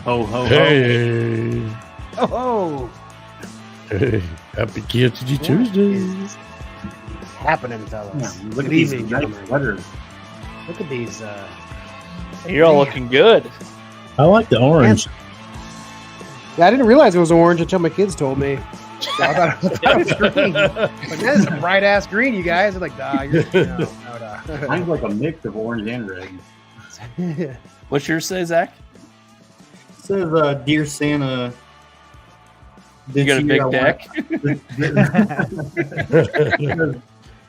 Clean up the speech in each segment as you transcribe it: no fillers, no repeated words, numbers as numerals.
Ho, ho, ho. Hey. Oh, Hey. Happy KOTG Tuesday. it's happening, fellas. Yeah, look Good at these evening, nice gentlemen. sweaters. Look at these. You're all looking good. I like the orange. Yeah, I didn't realize it was orange until my kids told me. I thought it was green. Like, that is a bright ass green, you guys. I'm like, nah, you're no. Mine's like a mix of orange and red. What's yours say, Zach? It says, Dear Santa. You got a big deck?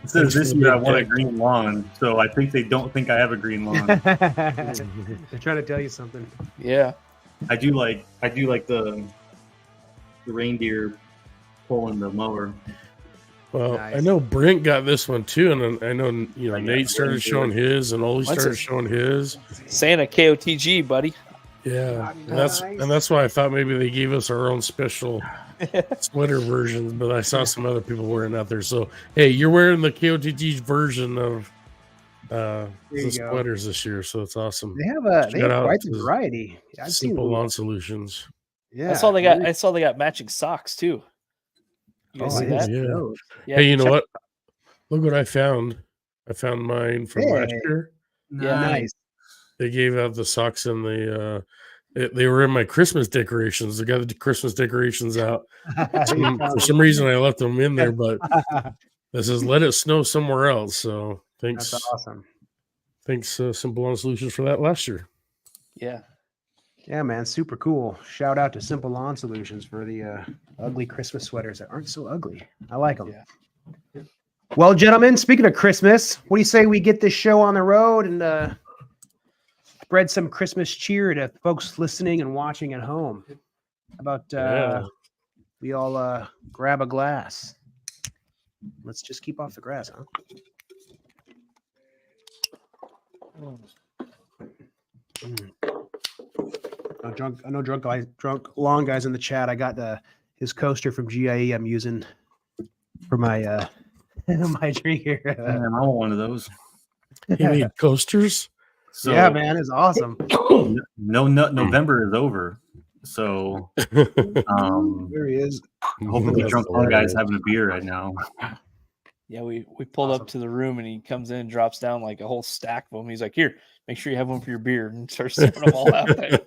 It says this year I want a green lawn, so I think they don't think I have a green lawn. They're trying to tell you something. Yeah. I do like the reindeer pulling the mower. Well, Nice. I know Brent got this one too, and I know I got Nate started showing his, and Olee What's started it? showing his. Santa KOTG, buddy. Yeah, and Nice. that's why I thought maybe they gave us our own special sweater versions, but I saw some other people wearing it out there. So hey, you're wearing the KOTG version of the you go. sweaters this year, so it's awesome. They have Shout out quite the to variety. I've seen Simple them. Lawn Solutions. Yeah, I saw they got matching socks too. You guys Oh, see I didn't that? see Yeah. those. Yeah. Hey, you know check- what? Look what I found. I found mine from last Hey. year. Yeah, Nice. They gave out the socks and they were in my Christmas decorations. They got the Christmas decorations out. For some reason, I left them in there, but this is let it snow somewhere else. So thanks, That's awesome. Simple Lawn Solutions for that last year. Yeah. Yeah, man, super cool. Shout out to Simple Lawn Solutions for the ugly Christmas sweaters that aren't so ugly. I like them. Yeah. Well, gentlemen, speaking of Christmas, what do you say we get this show on the road and spread some Christmas cheer to folks listening and watching at home? How about Yeah. we all grab a glass? Let's just keep off the grass, huh? I know drunk lawn guys in the chat. I got his coaster from GIE I'm using for my my drink here. Man, I want one of those. You need coasters? So, yeah, man, it's awesome. No Nut November is over. So, There he is. hopefully, drunk lawn guy's having a beer right now. Yeah, we pulled up to the room and he comes in and drops down like a whole stack of them. He's like, "Here, make sure you have one for your beer," and starts throwing them all out there.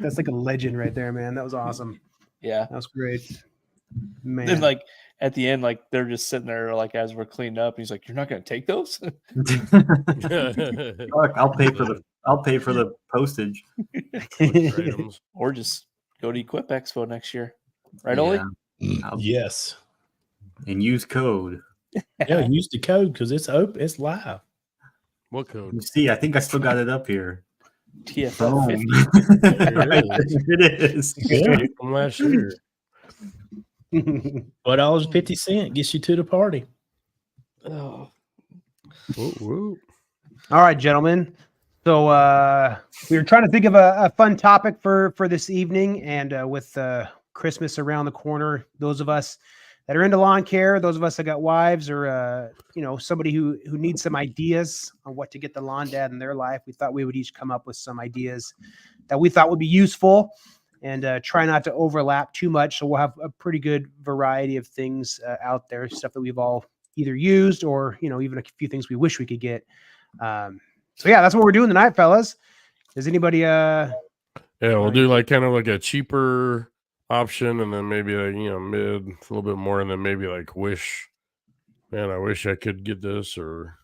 That's like a legend right there, man. That was awesome. Yeah. That was great. Man. Then like at the end, like they're just sitting there like as we're cleaning up. He's like, "You're not gonna take those?" Look, I'll pay for the postage. Items. Or just go to Equip Expo next year. Right, Olee? Yes. And use code. Yeah, use the code because it's open. It's live. What code? You see, I think I still got it up here. TFL 50. Right, it is. Yeah. From last year. $4.50 gets you to the party. Oh, Whoa, whoa. All right, gentlemen. So we were trying to think of a fun topic for this evening, and with Christmas around the corner, those of us that are into lawn care, those of us that got wives, or somebody who needs some ideas on what to get the lawn dad in their life, we thought we would each come up with some ideas that we thought would be useful, and try not to overlap too much. So we'll have a pretty good variety of things out there, stuff that we've all either used or even a few things we wish we could get. So yeah, that's what we're doing tonight, fellas. Does anybody Yeah, we'll do like kind of like a cheaper option, and then maybe like mid, a little bit more, and then maybe like wish. Man, I wish I could get this, or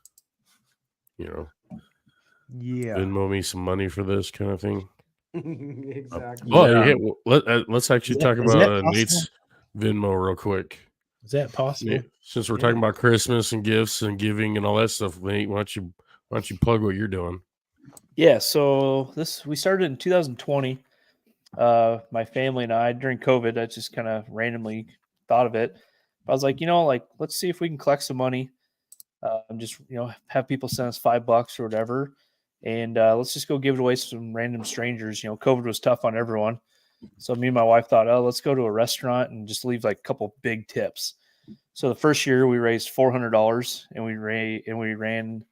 yeah. Venmo me some money for this kind of thing. Exactly. Oh, Yeah. yeah, let's actually Is talk that about possible? Nate's Venmo real quick. Is that possible? Nate, since we're talking about Christmas and gifts and giving and all that stuff, Nate, why don't you plug what you're doing? yeah. So we started in 2020. My family and I, during COVID, I just kind of randomly thought of it. I was like, let's see if we can collect some money. And just have people send us $5 or whatever, and let's just go give it away to some random strangers. COVID was tough on everyone, so me and my wife thought, oh, let's go to a restaurant and just leave like a couple big tips. So the first year we raised $400, and we ran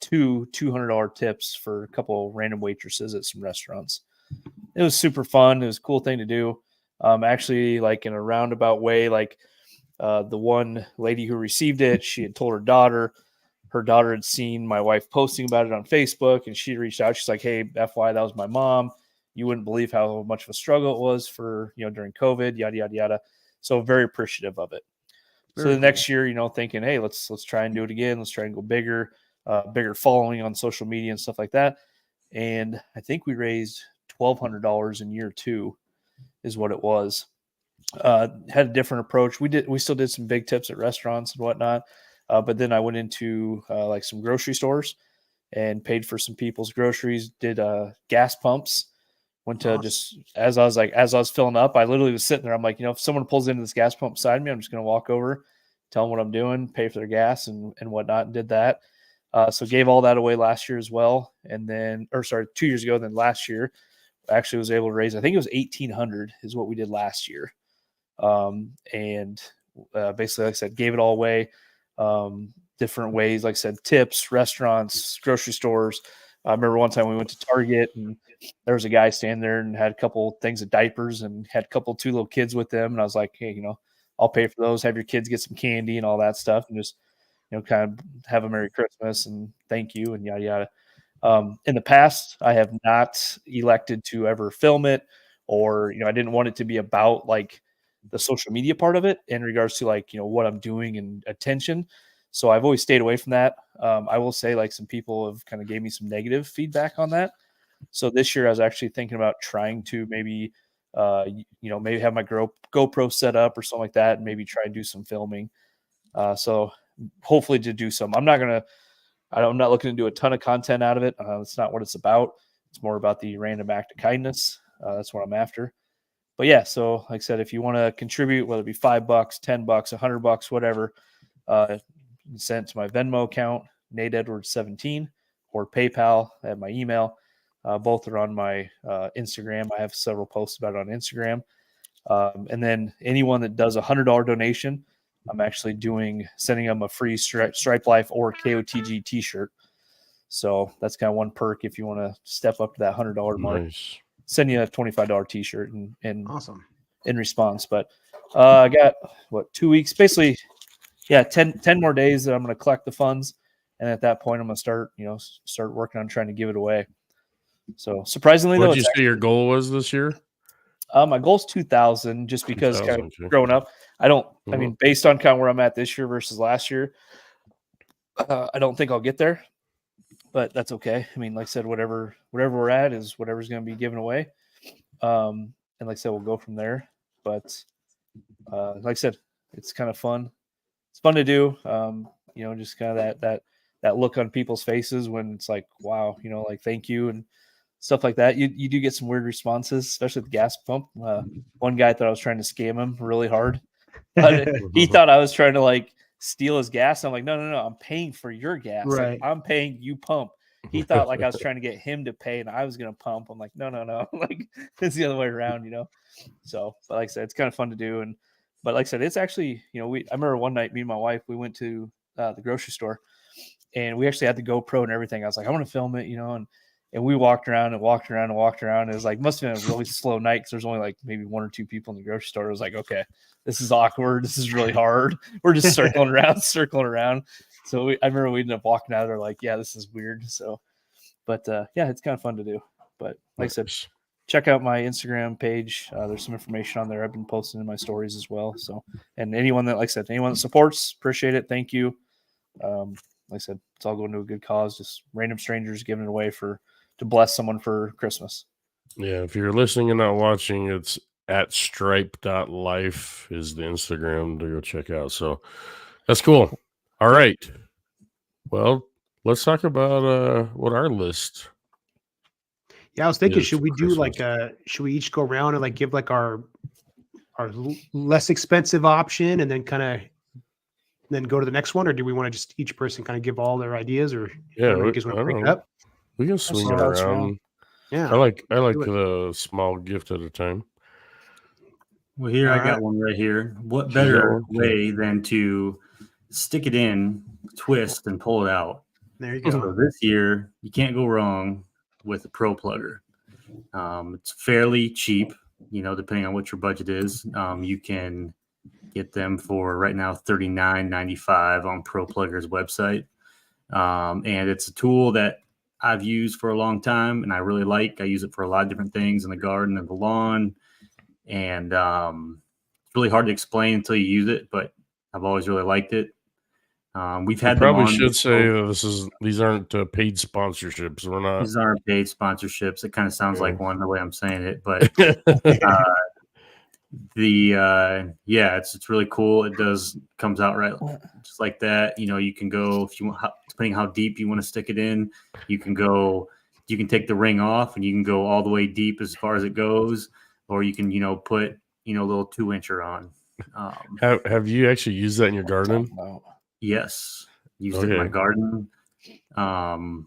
two $200 tips for a couple random waitresses at some restaurants. it was super fun. It was a cool thing to do. Actually, like in a roundabout way, like the one lady who received it, she had told her daughter had seen my wife posting about it on Facebook, and she reached out. She's like, "Hey, FY, that was my mom. You wouldn't believe how much of a struggle it was for, during COVID, yada, yada, yada." So very appreciative of it. So the next year, thinking, hey, let's try and do it again. Let's try and go bigger, bigger following on social media and stuff like that. And I think we raised $1,200 in year 2 is what it was. Had a different approach. We still did some big tips at restaurants and whatnot. But then I went into like some grocery stores and paid for some people's groceries, did gas pumps, went to just as I was filling up, I literally was sitting there. I'm like, if someone pulls into this gas pump beside me, I'm just going to walk over, tell them what I'm doing, pay for their gas and whatnot, and did that. So gave all that away last year as well. And then, 2 years ago, then last year, I actually was able to raise, I think it was 1,800 is what we did last year. And basically, like I said, gave it all away. Different ways, like I said, tips, restaurants, grocery stores. I remember one time we went to Target and there was a guy standing there and had a couple things of diapers and had two little kids with them. And I was like, hey, I'll pay for those, have your kids get some candy and all that stuff. And just, kind of have a Merry Christmas and thank you and yada, yada. In the past, I have not elected to ever film it, or, I didn't want it to be about like the social media part of it in regards to like, what I'm doing and attention. So I've always stayed away from that. I will say like some people have kind of gave me some negative feedback on that. So this year I was actually thinking about trying to maybe, maybe have my GoPro set up or something like that, and maybe try and do some filming. So hopefully to do some, I'm not looking to do a ton of content out of it. That's not what it's about. It's more about the random act of kindness. That's what I'm after. But yeah, so like I said, if you want to contribute, whether it be $5, $10, $100, whatever, send it to my Venmo account, Nate Edwards 17, or PayPal at my email. Both are on my Instagram. I have several posts about it on Instagram. And then anyone that does a $100 donation, I'm actually sending them a free Stripe Life or KOTG t-shirt. So that's kind of one perk if you want to step up to that $100 mark. Nice. Send you a $25 t-shirt and awesome in response. But I got 2 weeks, basically, 10 more days that I'm going to collect the funds. And at that point, I'm going to start working on trying to give it away. So surprisingly, what did you say your goal was this year? My goal is 2,000, just because kind of growing up, I mean, based on kind of where I'm at this year versus last year, I don't think I'll get there, but that's okay. I mean, like I said, whatever we're at is whatever's going to be given away. And like I said, we'll go from there. But like I said, it's kind of fun. It's fun to do. Just kind of that look on people's faces when it's like, wow, like thank you and stuff like that. You do get some weird responses, especially at the gas pump. One guy thought I was trying to scam him really hard. But he thought I was trying to like steal his gas. I'm like, no, I'm paying for your gas. Right. Like, I'm paying you pump. He thought like I was trying to get him to pay and I was going to pump. I'm like, no. Like it's the other way around, So, but like I said, it's kind of fun to do. But like I said, it's actually, I remember one night, me and my wife, we went to the grocery store and we actually had the GoPro and everything. I was like, I want to film it, and we walked around. It was like, must have been a really slow night because there's only like maybe 1 or 2 people in the grocery store. It was like, okay, this is awkward. This is really hard. We're just circling around. So I remember we ended up walking out there like, yeah, this is weird. So, but it's kind of fun to do. But like I said, check out my Instagram page. There's some information on there. I've been posting in my stories as well. So, and anyone that supports, appreciate it. Thank you. Like I said, it's all going to a good cause. Just random strangers giving it away to bless someone for Christmas. Yeah, if you're listening and not watching, it's at stripe.life is the Instagram to go check out. So that's cool. All right. Well, let's talk about what our list. Yeah, I was thinking, should we do like should we each go around and like give like our less expensive option and then kind of then go to the next one, or do we want to just each person kind of give all their ideas, or we can swing it around. Yeah, I like the small gift at a time. Well, here I got one right here. What better way than to stick it in, twist, and pull it out? There you go. So this year, you can't go wrong with a Pro Plugger. It's fairly cheap, depending on what your budget is. You can get them for right now $39.95 on ProPlugger's website. And it's a tool that I've used for a long time and I really like. I use it for a lot of different things in the garden and the lawn. And it's really hard to explain until you use it, but I've always really liked it. We've had them probably on should say that these aren't paid sponsorships. We're not. These aren't paid sponsorships. It kind of sounds like one the way I'm saying it, but it's really cool. It comes out right just like that. You can go if you want, depending how deep you want to stick it in. You can take the ring off and you can go all the way deep as far as it goes, or you can put a little 2-incher on. Have you actually used that in your garden? Yes, used it in my garden. And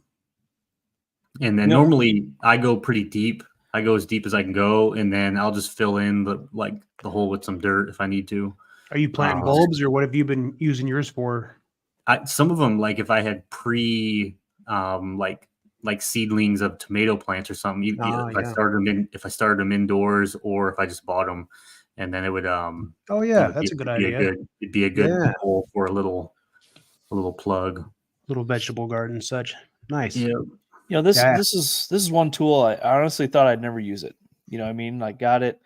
then normally I go pretty deep. I go as deep as I can go, and then I'll just fill in the hole with some dirt if I need to. Are you planting bulbs, or what have you been using yours for? Some of them, like if I had like seedlings of tomato plants or something. If I started them indoors, or if I just bought them, and then it would. That's a good idea. It'd be a good hole for a little plug, little vegetable garden and such. Nice. Yeah. This is one tool I honestly thought I'd never use it. You know what I mean? Like got it.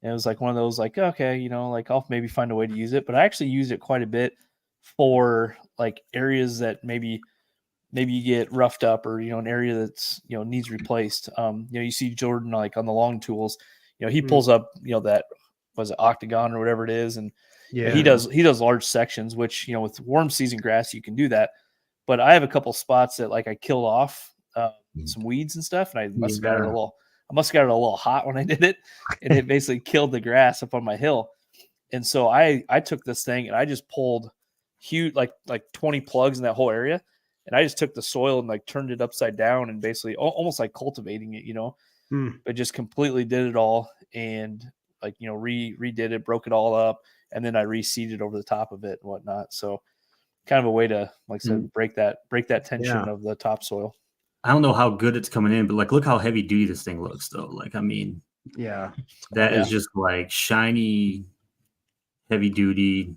And it was like one of those like, okay, like I'll maybe find a way to use it, but I actually used it quite a bit for like areas that maybe you get roughed up, or, an area that's, needs replaced. You see Jordan, like on the long tools, he pulls up, that was it octagon or whatever it is. And he does large sections, which, with warm season grass, you can do that. But I have a couple spots that like I killed off some weeds and stuff. And I must have got it a little hot when I did it. And it basically killed the grass up on my hill. And so I took this thing and I just pulled huge, like 20 plugs in that whole area. And I just took the soil and like turned it upside down and basically almost like cultivating it, but just completely did it all and like, redid it, broke it all up. And then I reseeded over the top of it and whatnot. So kind of a way to, like I said, break that tension of the topsoil. I don't know how good it's coming in, but like, look how heavy duty this thing looks though. Like, I mean, that is just like shiny, heavy duty.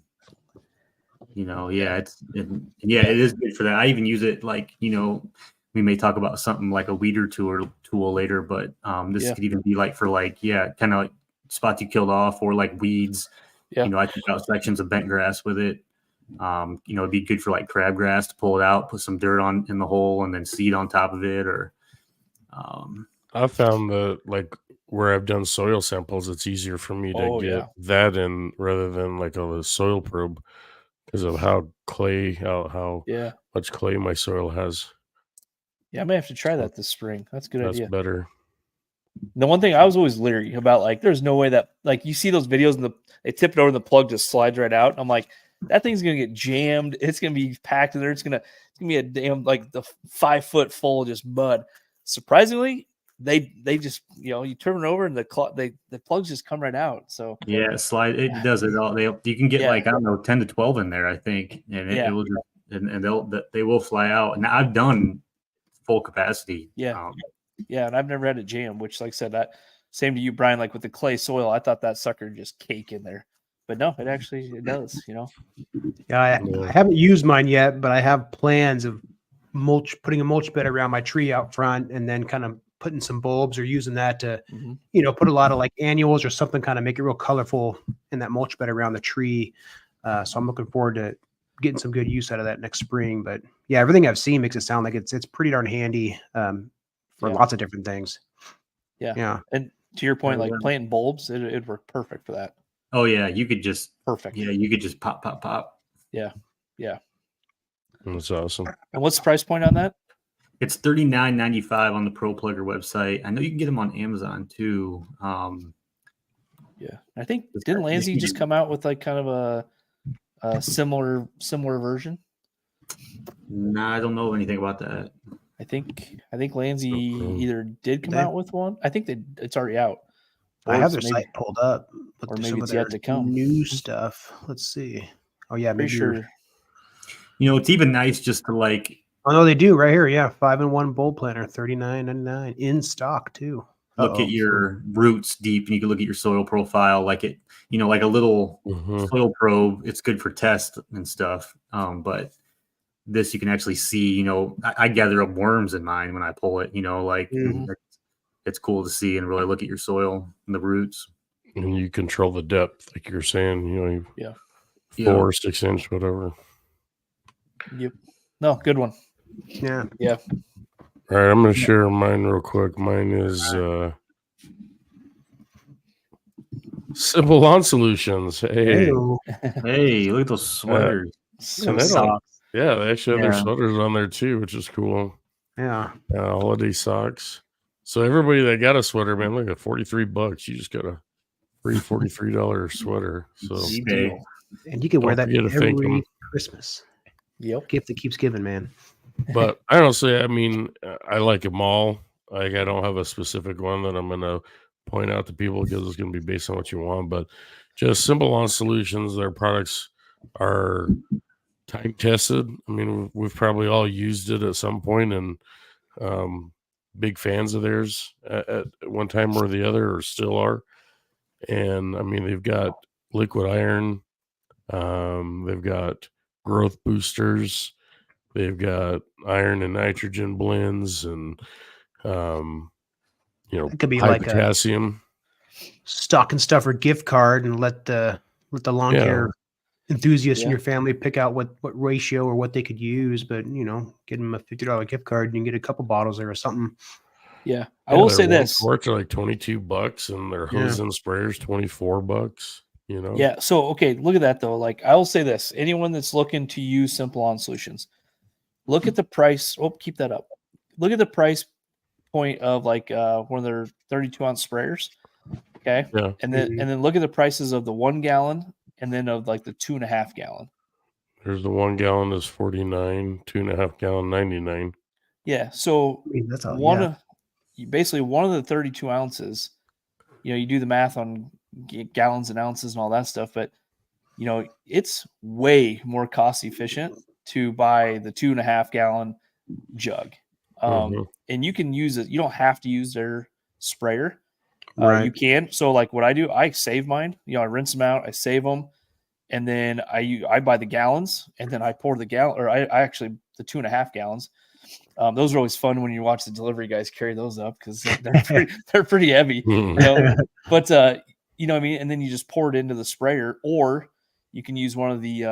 It is good for that. I even use it like, we may talk about something like a weeder tool later, but this could even be like for like, kind of like spots you killed off or like weeds. I took out sections of bent grass with it. It'd be good for like crabgrass to pull it out, put some dirt in the hole and then seed on top of it. Or I found that like where I've done soil samples, it's easier for me to get that in rather than like a soil probe, because of how much clay my soil has. Yeah, I may have to try that this spring. That's a good idea. That's better. The one thing I was always leery about, like, there's no way that, like, you see those videos and they tip it over and the plug just slides right out. I'm like, that thing's gonna get jammed. It's gonna be packed in there. It's gonna be a damn like the 5 foot full of just mud. Surprisingly, they just you turn it over and the plugs just come right out. So slide. It does it all. You can get like, I don't know, 10 to 12 in there, I think, and it will just and they will fly out. And I've done full capacity. And I've never had it jam, which, like I said, that same to you, Brian. Like with the clay soil, I thought that sucker just cake in there, but no, it does. I haven't used mine yet, but I have plans of putting a mulch bed around my tree out front, and then kind of putting some bulbs or using that to, put a lot of like annuals or something, kind of make it real colorful in that mulch bed around the tree. So I'm looking forward to getting some good use out of that next spring. But yeah, everything I've seen makes it sound like it's pretty darn handy for lots of different things. Yeah. And to your point, like planting bulbs, it'd work perfect for that. Oh yeah, you could just perfect. Yeah, you could just pop. Yeah. That's awesome. And what's the price point on that? It's $39.95 on the ProPlugger website. I know you can get them on Amazon too. I think didn't Lansing just come out with like kind of a similar version? Nah, I don't know anything about that. I think Lansing either did come out with one. I think it's already out. I have their site pulled up, or maybe it's yet to come. New stuff. Let's see. Oh yeah, maybe sure. It's even nice just to like. Oh no, they do right here. Yeah, 5-in-1 bulb planter, $39.99 in stock too. look at your roots deep, and you can look at your soil profile, like it, like a little soil probe. It's good for tests and stuff. But this you can actually see. I gather up worms in mine when I pull it. It's cool to see and really look at your soil and the roots. And you control the depth, like you're saying. 4 or 6 inch, whatever. Yep. No, good one. Yeah. Yeah. All right, I'm going to share mine real quick. Mine is Simple Lawn Solutions. Hey, hey, look at those sweaters. And they actually have their sweaters on there too, which is cool. Yeah. Holiday socks. So everybody that got a sweater, man, look at $43. You just got a free $43 sweater. So and you can wear that every Christmas. Yep. Gift that keeps giving, man. But honestly, I mean, I like them all. Like, I don't have a specific one that I'm going to point out to people because it's going to be based on what you want. But just Simple Lawn Solutions, their products are time tested. I mean, we've probably all used it at some point, and big fans of theirs at one time or the other, or still are. And I mean, they've got liquid iron, they've got growth boosters, they've got iron and nitrogen blends, and it could be high like potassium. a stock and stuffer gift card, and let the lawn care enthusiasts in your family pick out what ratio or what they could use. But get them a $50 gift card, and you can get a couple bottles there or something. Yeah, I will say this: quarts are like $22, and their hose and sprayers $24. Yeah. So okay, look at that though. Like, I will say this: anyone that's looking to use Simple Lawn Solutions, look at the price. Oh, keep that up. Look at the price point of like one of their 32-ounce sprayers. Okay. Yeah. And then look at the prices of the 1 gallon, and then of like the 2.5 gallon. There's the 1 gallon is $49, 2.5 gallon $99. Yeah. So that's all, basically one of the 32 ounces, you do the math on gallons and ounces and all that stuff, but it's way more cost efficient to buy the 2.5 gallon jug. And you can use it. You don't have to use their sprayer. You can. So like what I do, I save mine, I rinse them out, I save them. And then I buy the gallons, and then I pour the gallon, or I actually the 2.5 gallons. Those are always fun when you watch the delivery guys carry those up, because they're pretty heavy. But what I mean, and then you just pour it into the sprayer, or you can use one of the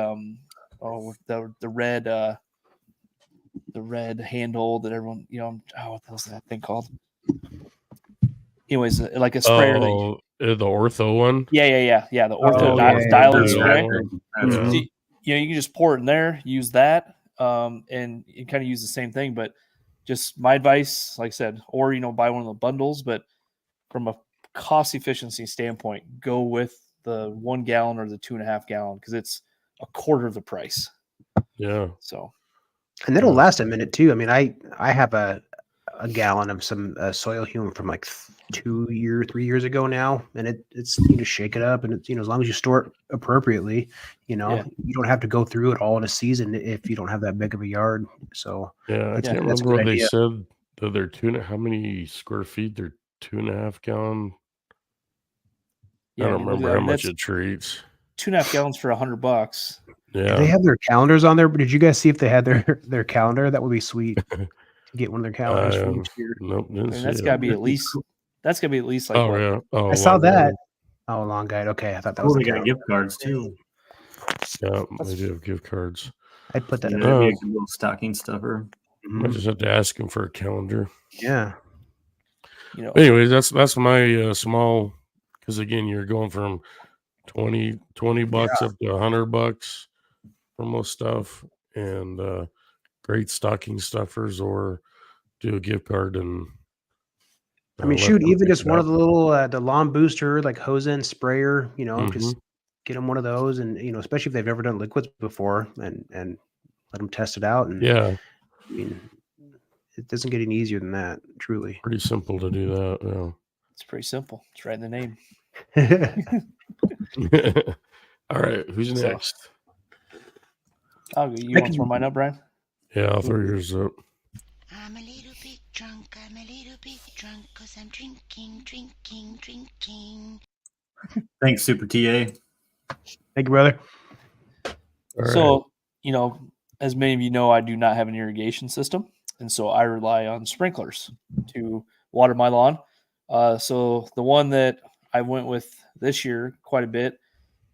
the red handle that everyone what the hell's that thing called? Anyways, like a sprayer the ortho one. Yeah. The ortho dial-in sprayer. So, you can just pour it in there, use that, and you kind of use the same thing. But just my advice, like I said, or buy one of the bundles. But from a cost efficiency standpoint, go with the 1 gallon or the 2.5 gallon, because it's a quarter of the price. Yeah. So, and it'll last a minute too. I mean, I have a gallon of some soil hume from like 3 years ago now, and it's you just shake it up, and it's as long as you store it appropriately, you don't have to go through it all in a season if you don't have that big of a yard. So I can't remember what they said that they're how many square feet they're 2.5 gallon. I don't remember how much it treats. 2.5 gallons for $100. Yeah, they have their calendars on there. But did you guys see if they had their calendar? That would be sweet. Get one of their calendars for each year. Nope, that's got to be at least. That's gonna be at least like. I saw that. Oh, long guide. Okay, I thought that was. We got gift cards too. Yeah, they do have gift cards. I'd put that in a little stocking stuffer. I just have to ask him for a calendar. Yeah. Anyways, that's my small. Because again, you're going from $20 up to $100 for most stuff, and great stocking stuffers, or do a gift card. And I mean, shoot, even just one of the little the lawn booster, like hose end sprayer, just get them one of those, and especially if they've never done liquids before, and let them test it out. And I mean, it doesn't get any easier than that. Truly, pretty simple to do that. Yeah, it's pretty simple. It's right in the name. All right, who's next? You want to throw mine up, Brian? Yeah, I'll throw yours up. I'm a little bit drunk, I'm a little bit drunk, 'cause I'm drinking. Thanks, Super TA. Thank you, brother. All right. So, as many of you know, I do not have an irrigation system. And so I rely on sprinklers to water my lawn. So the one that I went with this year quite a bit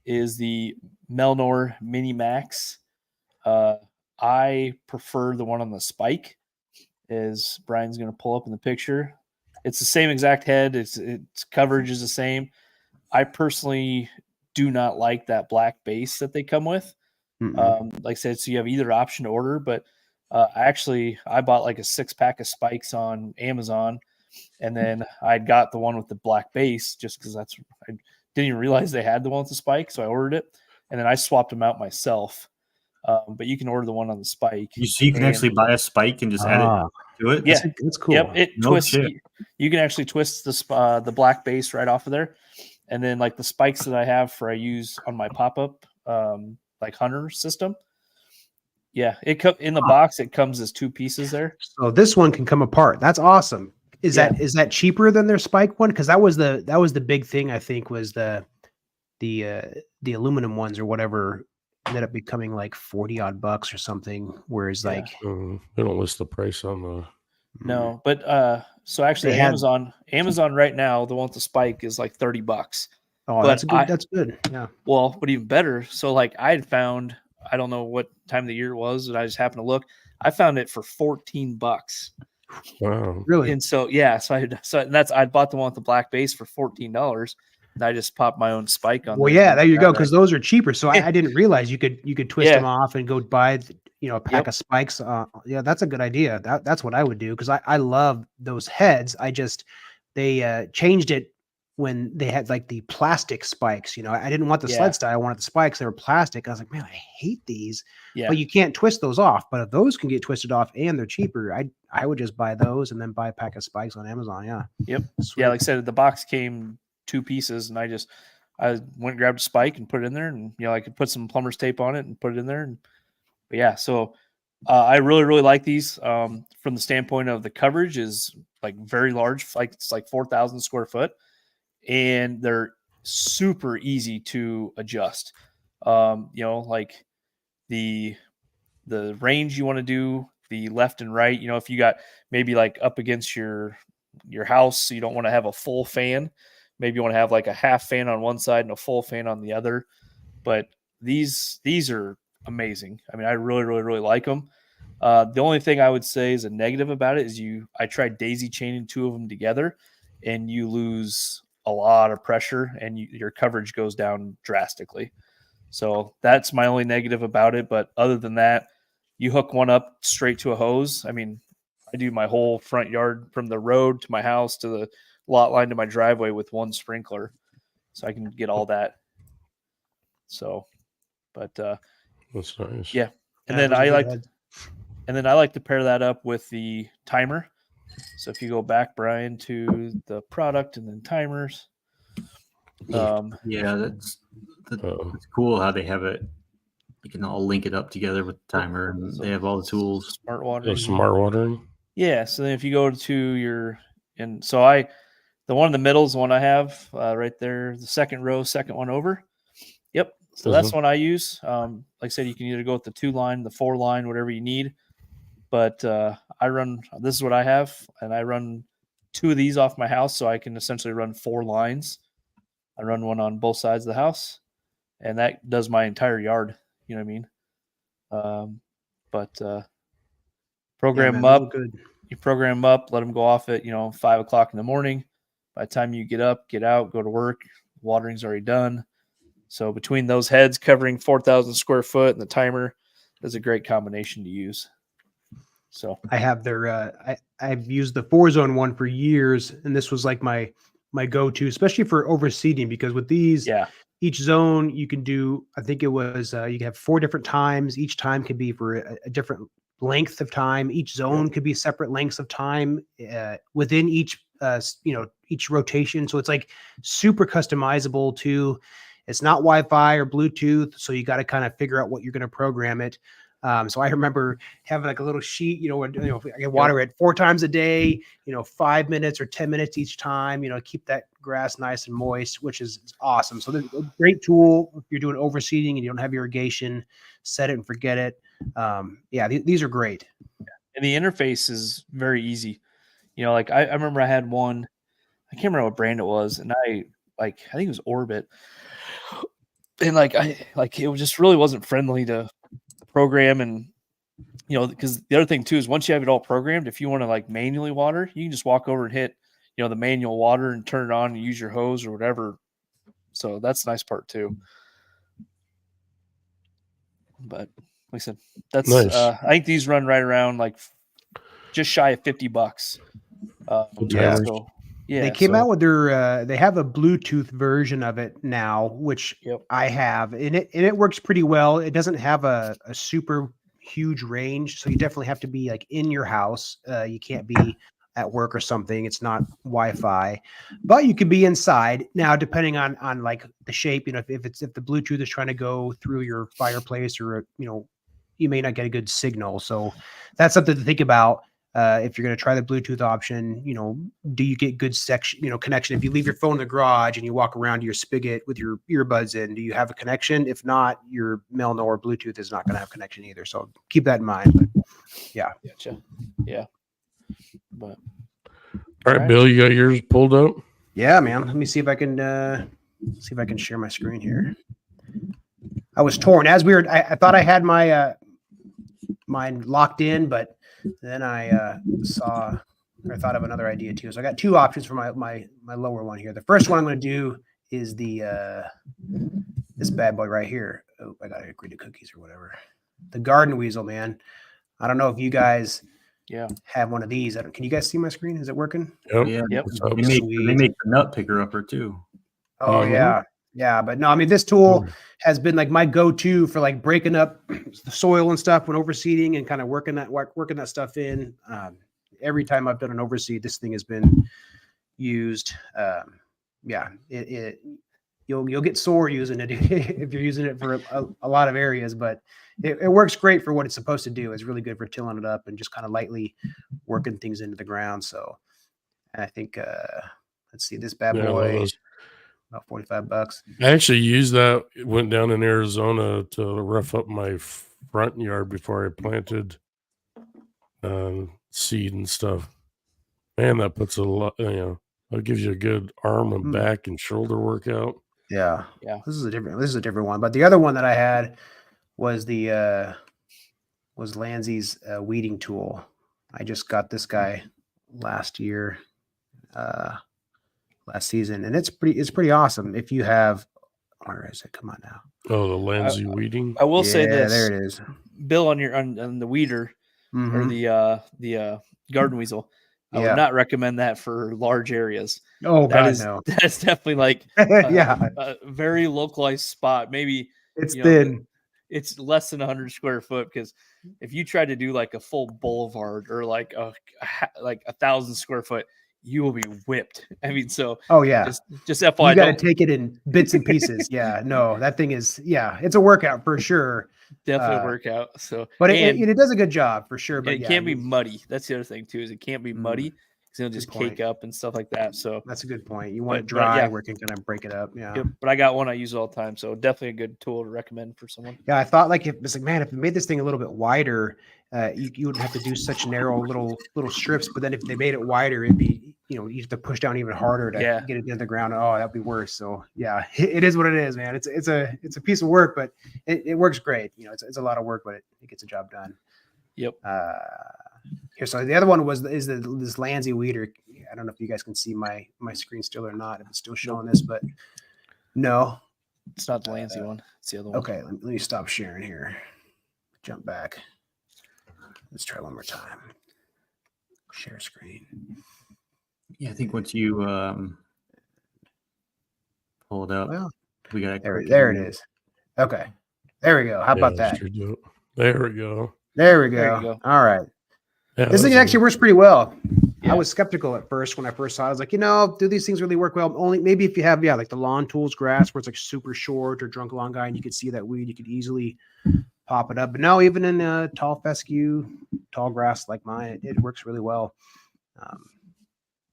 is the Melnor Mini Max. I prefer the one on the spike, as Brian's going to pull up in the picture. It's the same exact head. Its coverage is the same. I personally do not like that black base that they come with. Like I said, so you have either option to order, but I bought like a 6-pack of spikes on Amazon, and then I got the one with the black base just because I didn't even realize they had the one with the spike, so I ordered it, and then I swapped them out myself. But you can order the one on the spike. So you can actually buy a spike and just add it to it? Yeah, that's cool. Yep, it No twists. shit. You can actually twist the black base right off of there, and then like the spikes that I use on my pop-up like hunter system. Yeah, in the box. It comes as 2 pieces there. So this one can come apart. That's awesome. Is that cheaper than their spike one? Because that was the big thing. I think was the aluminum ones or whatever ended up becoming like $40 or something. Whereas they don't list the price on the. No, but so actually Amazon right now, the one with the spike is like $30. Oh, but that's good. Yeah. Well, but even better. So like I had found, I don't know what time of the year it was, and I just happened to look. I found it for $14. Wow. Really? And so I bought the one with the black base for $14. And I just popped my own spike on. Well, yeah, there you go. Because those are cheaper. So I didn't realize you could twist them off and go buy a pack of spikes. Yeah, that's a good idea. That's what I would do because I love those heads. They changed it when they had like the plastic spikes. I didn't want the sled style. I wanted the spikes. They were plastic. I was like, man, I hate these. Yeah. But you can't twist those off. But if those can get twisted off and they're cheaper, I would just buy those and then buy a pack of spikes on Amazon. Yeah. Yep. Sweet. Yeah, like I said, the box came 2 pieces, and I went and grabbed a spike and put it in there, and I could put some plumber's tape on it and put it in there. But yeah, so I really, really like these. From the standpoint of the coverage is like very large, like it's like 4,000 square foot, and they're super easy to adjust. Like the range you want to do, the left and right. If you got maybe like up against your house, so you don't want to have a full fan. Maybe you want to have like a half fan on one side and a full fan on the other. But these are amazing. I mean, I really, really, really like them. The only thing I would say is a negative about it is I tried daisy chaining 2 of them together, and you lose a lot of pressure and your coverage goes down drastically. So that's my only negative about it. But other than that, you hook one up straight to a hose. I mean, I do my whole front yard from the road to my house to the lot line to my driveway with one sprinkler, so I can get all that. So, but that's nice. Yeah, and then I like to pair that up with the timer. So if you go back, Brian, to the product and then timers. That's cool how they have it. You can all link it up together with the timer, and they have all the tools. Smart watering. Smart watering. Yeah. So then if you go to the one in the middle is the one I have right there, the second row, second one over. Yep. So that's the one I use. Like I said, you can either go with the 2-line, the 4-line, whatever you need. But this is what I have, and I run 2 of these off my house, so I can essentially run 4 lines. I run one on both sides of the house, and that does my entire yard. You know what I mean? Program them up. You program them up, let them go off at 5 o'clock in the morning. By the time you get up, get out, go to work, watering's already done. So between those heads covering 4,000 square foot and the timer, is a great combination to use. So I have I've used the 4-zone one for years, and this was like my go-to, especially for overseeding, because with these, each zone you can do, I think it was you can have 4 different times. Each time can be for a different length of time. Each zone could be separate lengths of time within each each rotation. So it's like super customizable too. It's not Wi-Fi or Bluetooth, so you got to kind of figure out what you're going to program it. So I remember having like a little sheet, I can water it 4 times a day, 5 minutes or 10 minutes each time, keep that grass nice and moist, which is awesome. So this is a great tool if you're doing overseeding and you don't have irrigation, set it and forget it. These are great. And the interface is very easy. Like I remember I had one, I can't remember what brand it was, and I think it was Orbit. And it just really wasn't friendly to the program. And because the other thing too is once you have it all programmed, if you want to like manually water, you can just walk over and hit the manual water and turn it on and use your hose or whatever. So that's the nice part too. But like I said, that's Nice. I think these run right around like just shy of $50. They came out with their they have a Bluetooth version of it now, which I have, and it works pretty well. It doesn't have a super huge range, so you definitely have to be like in your house. You can't be at work or something. It's not Wi-Fi, but you could be inside. Now, depending on like the shape, if the Bluetooth is trying to go through your fireplace or you may not get a good signal. So that's something to think about. If you're going to try the Bluetooth option, do you get good connection? If you leave your phone in the garage and you walk around to your spigot with your earbuds in, do you have a connection? If not, your Melno or Bluetooth is not going to have connection either. So keep that in mind. But, yeah. Gotcha. Yeah. But all right, Bill, you got yours pulled up? Yeah, man. Let me see if I can share my screen here. I was torn as we were. I thought I had my mine locked in, but then I thought of another idea too. So I got 2 options for my lower one here. The first one I'm going to do is this bad boy right here. Oh, I got to agree to cookies or whatever. The garden weasel, man. I don't know if you guys have one of these. Can you guys see my screen? Is it working? Yeah. They make the nut picker upper too. Oh yeah. But no, I mean, this tool has been like my go-to for like breaking up the soil and stuff when overseeding and kind of working that stuff in. Every time I've done an overseed, this thing has been used. You'll get sore using it if you're using it for a lot of areas, but it works great for what it's supposed to do. It's really good for tilling it up and just kind of lightly working things into the ground. So I think let's see, this bad boy. About $45. I actually used that. Went down in Arizona to rough up my front yard before I planted seed and stuff. Man, that puts a lot. That gives you a good arm and back and shoulder workout. Yeah. This is a different one. But the other one that I had was was Lanzy's weeding tool. I just got this guy last season, and it's pretty awesome. If you have, where is it? Come on now. Oh, the Lanzy weeding. I will say this. There it is. Bill, on the weeder or the garden weasel, I would not recommend that for large areas. Oh, no. That's definitely like a very localized spot. Maybe it's thin. It's less than 100 square foot, because if you try to do like a full boulevard or like 1,000 square foot, you will be whipped. I mean, so just FYI, you got to take it in bits and pieces. Yeah, no, that thing is it's a workout for sure. Definitely a workout. So, but it does a good job for sure. But it can't be muddy. That's the other thing too, is it can't be muddy because it'll just cake up and stuff like that. So that's a good point. You want it dry where it can kind of break it up. Yeah. But I got one I use all the time, so definitely a good tool to recommend for someone. Yeah, I thought if we made this thing a little bit wider, you wouldn't have to do such narrow little strips. But then if they made it wider, it'd be you have to push down even harder to get it into the ground. Oh, that'd be worse. So yeah, it is what it is, man. It's a piece of work, but it works great. It's a lot of work, but it gets the job done. Yep. Here, so the other one is this Lanzy weeder. I don't know if you guys can see my screen still or not. If it's still showing this, but no, it's not the Lanzy one. It's the other one. Okay, let me stop sharing here. Jump back. Let's try one more time. Share screen. Yeah, I think once you pull it up, we got there. It is. Okay, there we go. How about that? There we go. There we go. All right. Yeah, this thing actually works pretty well. Yeah. I was skeptical at first when I first saw it. I was like, do these things really work well? Only maybe if you have, like the lawn tools grass where it's like super short or drunk lawn guy and you could see that weed, you could easily pop it up. But no, even in tall fescue, tall grass like mine, it works really well.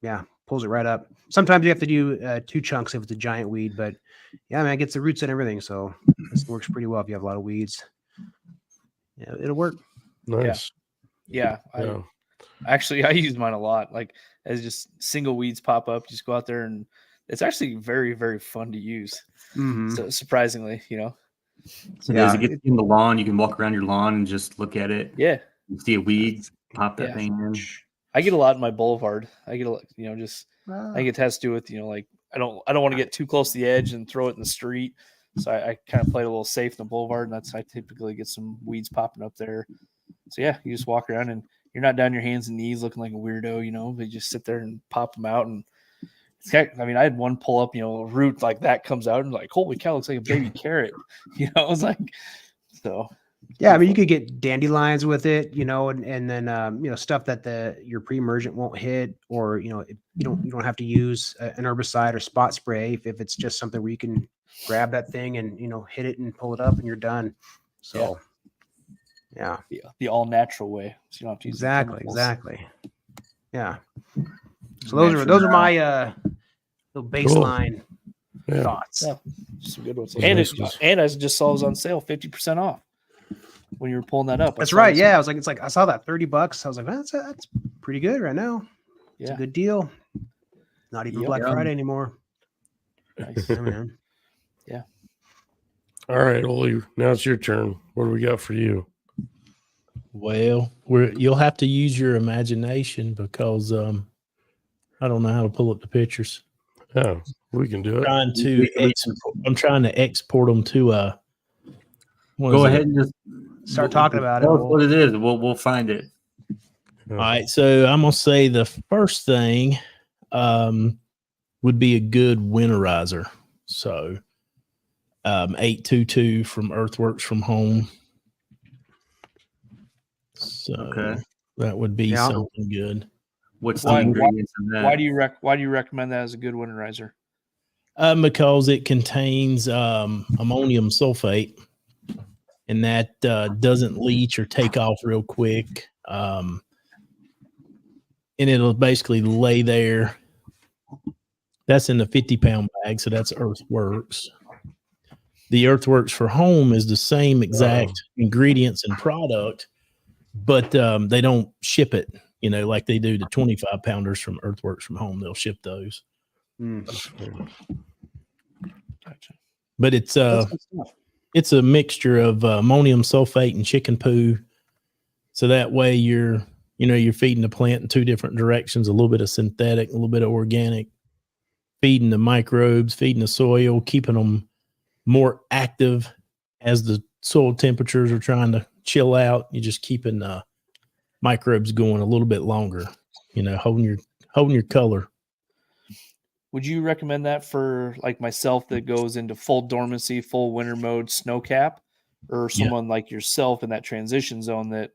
Yeah, pulls it right up. Sometimes you have to do 2 chunks if it's a giant weed, but yeah, man, it gets the roots and everything. So this works pretty well if you have a lot of weeds. Yeah, it'll work. Nice. Yeah. Yeah. I use mine a lot. Like as just single weeds pop up, just go out there and it's actually very, very fun to use. So surprisingly, you know. So as it gets in the lawn, you can walk around your lawn and just look at it. Yeah. You see a weed, pop that thing in. I get a lot in my boulevard. I get a lot, you know, just I think it has to do with, you know, like I don't want to get too close to the edge and throw it in the street. So I kind of play a little safe in the boulevard, and I typically get some weeds popping up there. So yeah, you just walk around and you're not down your hands and knees looking like a weirdo, you know, but you just sit there and pop them out. And it's kind of, I mean, I had one pull up, you know, a root like that comes out and like, holy cow, looks like a baby carrot. You know, I was like, so. Yeah, I mean, you could get dandelions with it, you know, and then you know, stuff that your pre-emergent won't hit, or you know, you don't have to use an herbicide or spot spray if it's just something where you can grab that thing and you know hit it and pull it up and you're done. So yeah, the all natural way. So you don't have to use exactly. Yeah. So those are my little baseline thoughts. Yeah, some good ones. And as it just saw it was on sale, 50% off. When you were pulling that up. That's right. Yeah. I was like, it's like, I saw that $30. I was like, that's pretty good right now. It's a good deal. Not even Black Friday anymore. Nice. Yeah, man. Yeah. All right, Olee, now it's your turn. What do we got for you? Well, you'll have to use your imagination because I don't know how to pull up the pictures. Yeah, we can do it. I'm trying to export them to Go ahead and just start talking about it. What it is, we'll find it. All right, so I'm gonna say the first thing would be a good winterizer. So 822 from Earthworks from Home. So that would be something good. What's the ingredients in that? Why do you recommend that as a good winterizer? Because it contains ammonium sulfate, and that doesn't leach or take off real quick. And it'll basically lay there. That's in the 50-pound bag, so that's Earthworks. The Earthworks for Home is the same exact ingredients and product, but they don't ship it, you know, like they do the 25-pounders from Earthworks from Home. They'll ship those. Gotcha. But it's a mixture of ammonium sulfate and chicken poo. So that way you're feeding the plant in 2 different directions, a little bit of synthetic, a little bit of organic, feeding the microbes, feeding the soil, keeping them more active as the soil temperatures are trying to chill out. You're just keeping microbes going a little bit longer, you know, holding your color. Would you recommend that for like myself that goes into full dormancy, full winter mode, snow cap, or someone like yourself in that transition zone that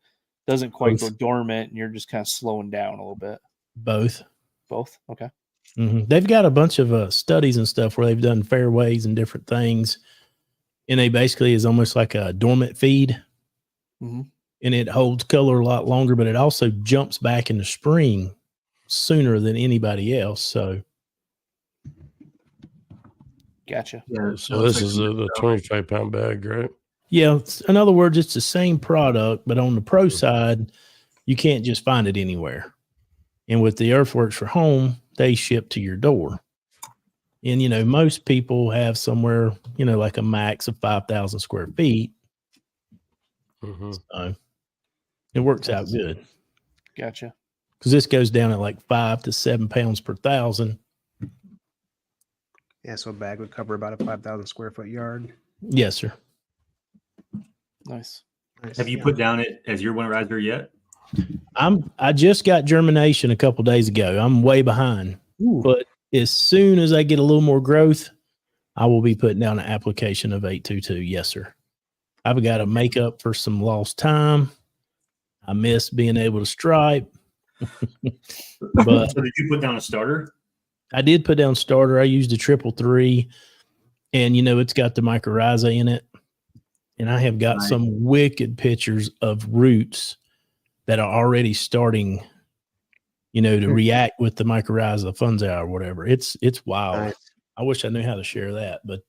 doesn't quite go dormant and you're just kind of slowing down a little bit? Both. Okay. Mm-hmm. They've got a bunch of studies and stuff where they've done fairways and different things. And they basically is almost like a dormant feed. Mm-hmm. And it holds color a lot longer, but it also jumps back in the spring sooner than anybody else. So. Gotcha. Yeah, so this is the 25-pound bag, right? Yeah. In other words, it's the same product, but on the pro side, you can't just find it anywhere. And with the Earthworks for Home, they ship to your door. And, you know, most people have somewhere, you know, like a max of 5,000 square feet. Mm-hmm. So it works out good. Gotcha. Because this goes down at like 5 to 7 pounds per thousand. Yeah, so a bag would cover about a 5,000 square foot yard. Yes, sir. Nice. Have you put down it as your winterizer yet? I just got germination a couple days ago. I'm way behind. But as soon as I get a little more growth, I will be putting down an application of 822. Yes, sir. I've got to make up for some lost time. I miss being able to stripe. But so did you put down a starter? I did put down starter. I used a 333, and you know it's got the mycorrhiza in it, and I have got some wicked pictures of roots that are already starting, to react with the mycorrhiza fungi or whatever. It's wild. Nice. I wish I knew how to share that, but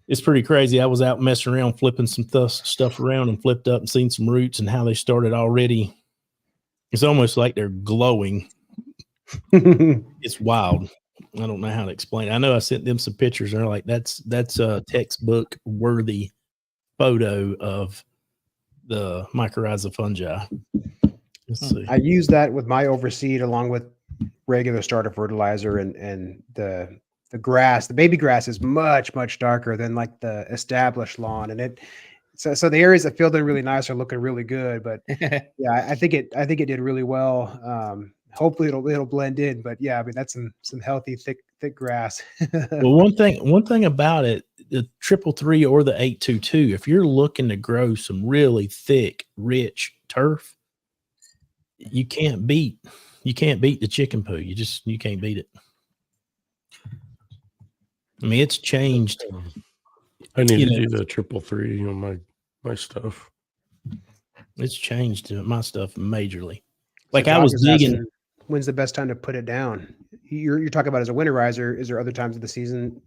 it's pretty crazy. I was out messing around, flipping some stuff around, and flipped up and seen some roots and how they started already. It's almost like they're glowing. It's wild. I don't know how to explain it. I know I sent them some pictures, and they're like, that's a textbook worthy photo of the mycorrhiza fungi. Let's see. I use that with my overseed along with regular starter fertilizer, and the grass, the baby grass is much darker than like the established lawn, and so the areas that filled in really nice are looking really good. But yeah, I think it did really well. Hopefully it'll blend in, but yeah, I mean that's some healthy thick grass. Well, one thing about it, the 333 or the 822, if you're looking to grow some really thick, rich turf, you can't beat the chicken poo. You can't beat it. I mean, it's changed. I need to do the 333 on my stuff. It's changed my stuff majorly. So Like I was digging. When's the best time to put it down? You're talking about as a winterizer. Is there other times of the season?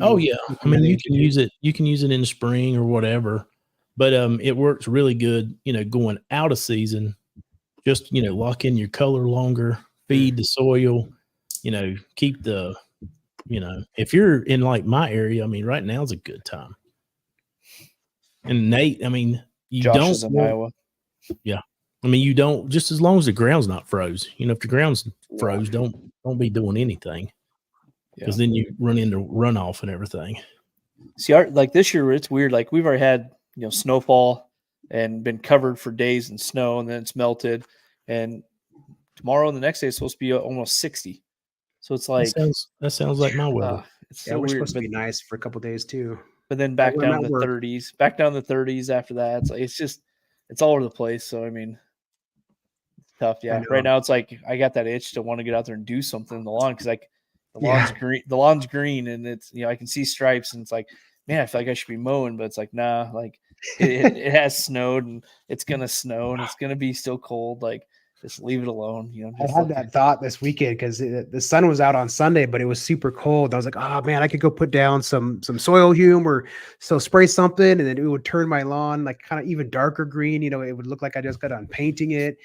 Oh yeah, I mean you can use it. You can use it in the spring or whatever, but it works really good. Going out of season, just lock in your color longer, feed the soil. Keep the. If you're in like my area, I mean, right now is a good time. And Nate, I mean, Josh is in Iowa. Yeah. I mean, you don't, just as long as the ground's not froze. If the ground's froze, don't be doing anything, because then you run into runoff and everything. See, like this year, it's weird. Like we've already had, snowfall and been covered for days in snow, and then it's melted. And tomorrow and the next day, it's supposed to be almost 60. So it's like that sounds like my weather. It's yeah, so we're weird, supposed to be nice for a couple days too. But then back down to the 30s, after that. It's like it's all over the place. So I mean, it's tough. Yeah, right now it's like I got that itch to want to get out there and do something in the lawn, because like the lawn's green. The lawn's green, and it's I can see stripes, and it's like, man, I feel like I should be mowing, but it's like nah, like it has snowed, and it's gonna snow, and it's gonna be still cold. Like just leave it alone. I had that thought this weekend because the sun was out on Sunday, but it was super cold. I was like, oh man, I could go put down some soil hume or spray something, and then it would turn my lawn like kind of even darker green. It would look like I just got done painting it.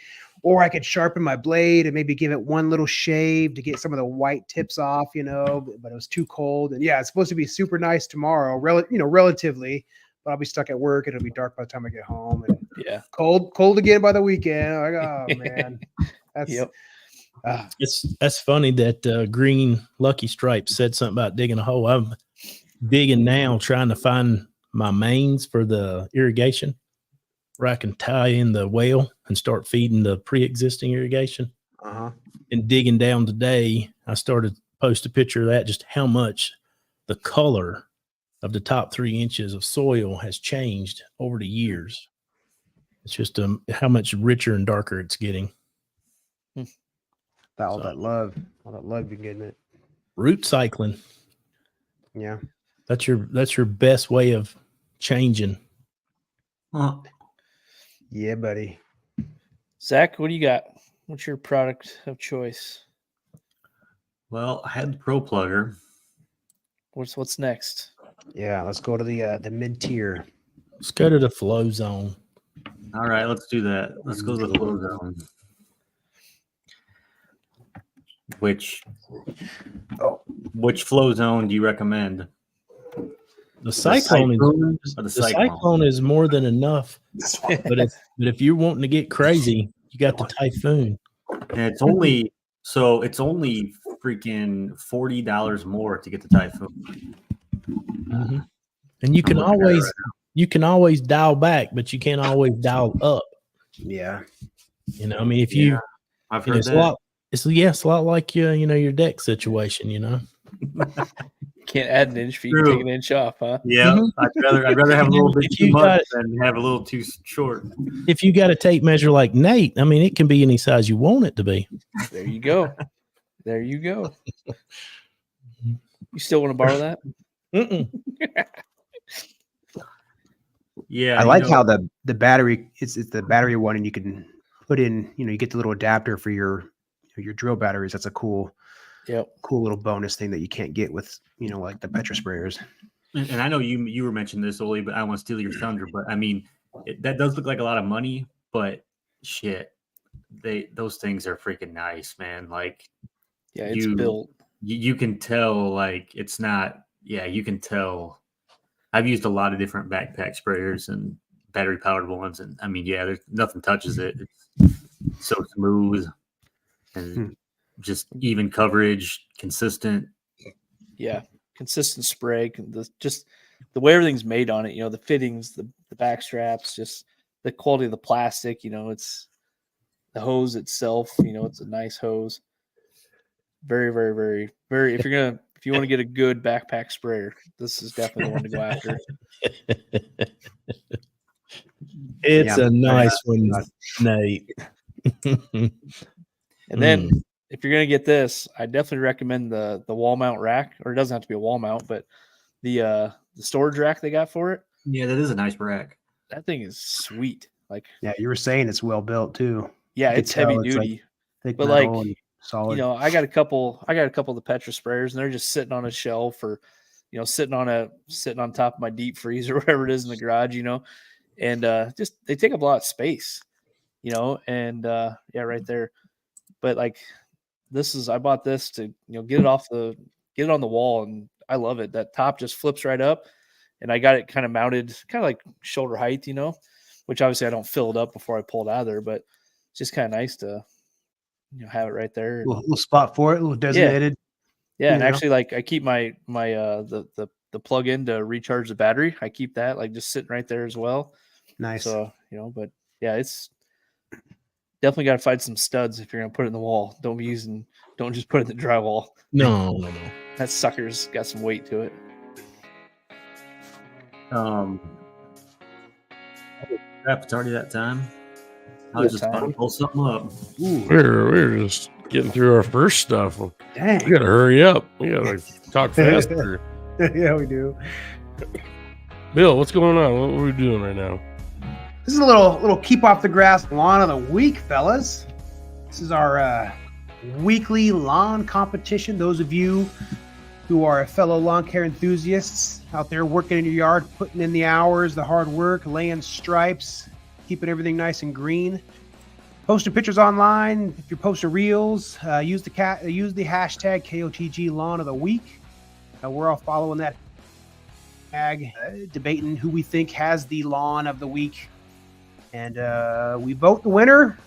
Or I could sharpen my blade and maybe give it one little shave to get some of the white tips off, but it was too cold. And yeah, it's supposed to be super nice tomorrow, relatively. But I'll be stuck at work. It'll be dark by the time I get home, and cold again by the weekend. I'm like, oh man, that's that's funny that Green Lucky Stripe said something about digging a hole. I'm digging now, trying to find my mains for the irrigation, where I can tie in the well and start feeding the pre-existing irrigation. And digging down today, I started to post a picture of that, just how much the color of the top 3 inches of soil has changed over the years. It's just how much richer and darker it's getting. All that love you're getting it. Root cycling. Yeah. That's your best way of changing. Yeah, buddy. Zach, what do you got? What's your product of choice? Well, I had the Pro Plugger. What's next? Yeah, let's go to the mid tier. Let's go to the Flow Zone. All right, let's do that. Let's go to the Flow Zone. Which Flow Zone do you recommend? The Cyclone is more than enough. But if you're wanting to get crazy, you got the Typhoon. And it's only freaking $40 more to get the Typhoon. Mm-hmm. And you can always dial back, but you can't always dial up. Yeah. I mean, if you, I've heard that. It's a lot like your deck situation. Can't add an inch, but you can take an inch off, huh? Yeah, mm-hmm. I'd rather have a little bit too much than have a little too short. If you got a tape measure like Nate, I mean, it can be any size you want it to be. There you go. You still want to borrow that? Yeah, I like how the battery it's the battery one, and you can put in, you get the little adapter for your drill batteries. That's a cool little bonus thing that you can't get with like the Petra sprayers. And I know you were mentioning this, Olee, but I don't want to steal your thunder. But I mean, that does look like a lot of money, but shit, those things are freaking nice, man. Like, yeah, it's built. You can tell, like, it's not. Yeah, you can tell. I've used a lot of different backpack sprayers and battery powered ones, and I mean, yeah, there's nothing touches it. It's so smooth and just even coverage, consistent. Yeah, consistent spray. Just the way everything's made on it. The fittings, the back straps, just the quality of the plastic. It's the hose itself. It's a nice hose. Very, very, very, very. If you want to get a good backpack sprayer, this is definitely the one to go after. It's a nice one, Nate. And then if you're gonna get this, I definitely recommend the wall mount rack, or it doesn't have to be a wall mount, but the storage rack they got for it. Yeah, that is a nice rack. That thing is sweet. Like, yeah, you were saying it's well built too. Yeah, it's heavy duty. But like, solid. I got a couple of the Petra sprayers, and they're just sitting on a shelf, or sitting on top of my deep freeze or whatever it is in the garage, and just they take up a lot of space, and yeah, right there. But like, I bought this to get it on the wall, and I love it. That top just flips right up, and I got it kind of mounted, kind of like shoulder height, which obviously I don't fill it up before I pull it out of there, but it's just kind of nice to have it right there. A little spot for it, a little designated. Yeah, and actually, like, I keep my the plug in to recharge the battery. I keep that like just sitting right there as well. Nice. So but yeah, it's definitely got to find some studs if you're gonna put it in the wall. Don't just put it in the drywall. No. That sucker's got some weight to it. It's already that time. I was just about to pull something up. We're just getting through our first stuff. Dang. We gotta hurry up. We gotta talk faster. Yeah, we do. Bill, what's going on? What are we doing right now? This is a little keep off the grass lawn of the week, fellas. This is our weekly lawn competition. Those of you who are fellow lawn care enthusiasts out there working in your yard, putting in the hours, the hard work, laying stripes, keeping everything nice and green. Posting pictures online. If you're posting reels, use the hashtag KOTG Lawn of the Week. We're all following that tag, debating who we think has the lawn of the week, and we vote the winner.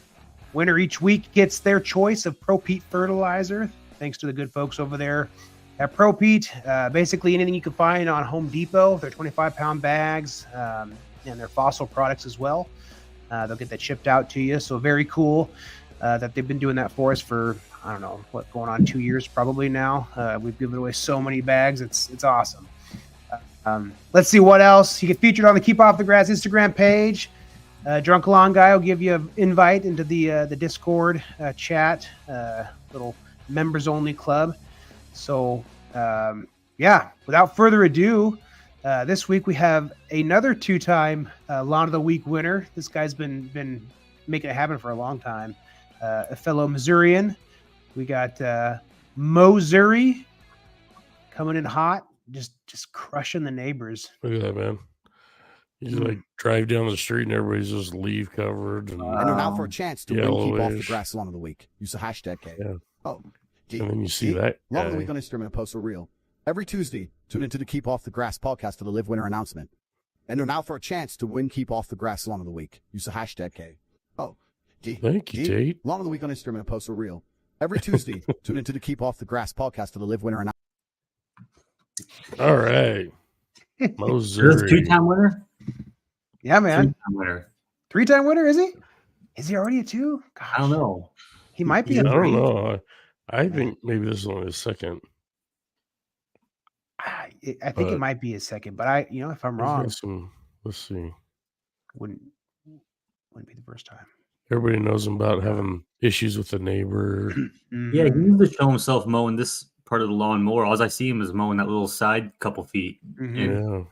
Winner each week gets their choice of Pro Pete fertilizer. Thanks to the good folks over there at Pro Pete. Basically anything you can find on Home Depot. Their 25-pound bags and their fossil products as well. They'll get that shipped out to you. So very cool that they've been doing that for us for, I don't know, going on 2 years probably now. We've given away so many bags. It's awesome. Let's see what else. You get featured on the Keep Off the Grass Instagram page. Drunk Lawn Guy will give you an invite into the Discord chat, little members only club. So yeah, without further ado, this week we have another two-time Lawn of the Week winner. This guy's been making it happen for a long time. A fellow Missourian. We got Missouri coming in hot, just crushing the neighbors. Look at that, man. You just like drive down the street and everybody's just leaf covered. And now for a chance to win Keep Off the Grass Lawn of the Week. Use the hashtag K. Yeah. Oh, and then you see that Lawn of the Week on Instagram and post a reel. Every Tuesday, tune into the Keep Off the Grass podcast for the live winner announcement. Enter now for a chance to win Keep Off the Grass Lawn of the Week. Use the hashtag K. Oh, thank you, Tate. Lawn of the Week on Instagram and post a reel. Every Tuesday, tune into the Keep Off the Grass podcast for the live winner announcement. All right. Missouri. Two-time winner? Yeah, man. Two-time winner. Three-time winner, is he? Is he already a two? Gosh. I don't know. He might be I a three. don't know. I think maybe this is only his second. I think it might be his second, but if I'm wrong, let's see. Wouldn't be the first time. Everybody knows him about having issues with the neighbor. Yeah, he used to show himself mowing this part of the lawn more. All I see him is mowing that little side couple feet. Mm-hmm. And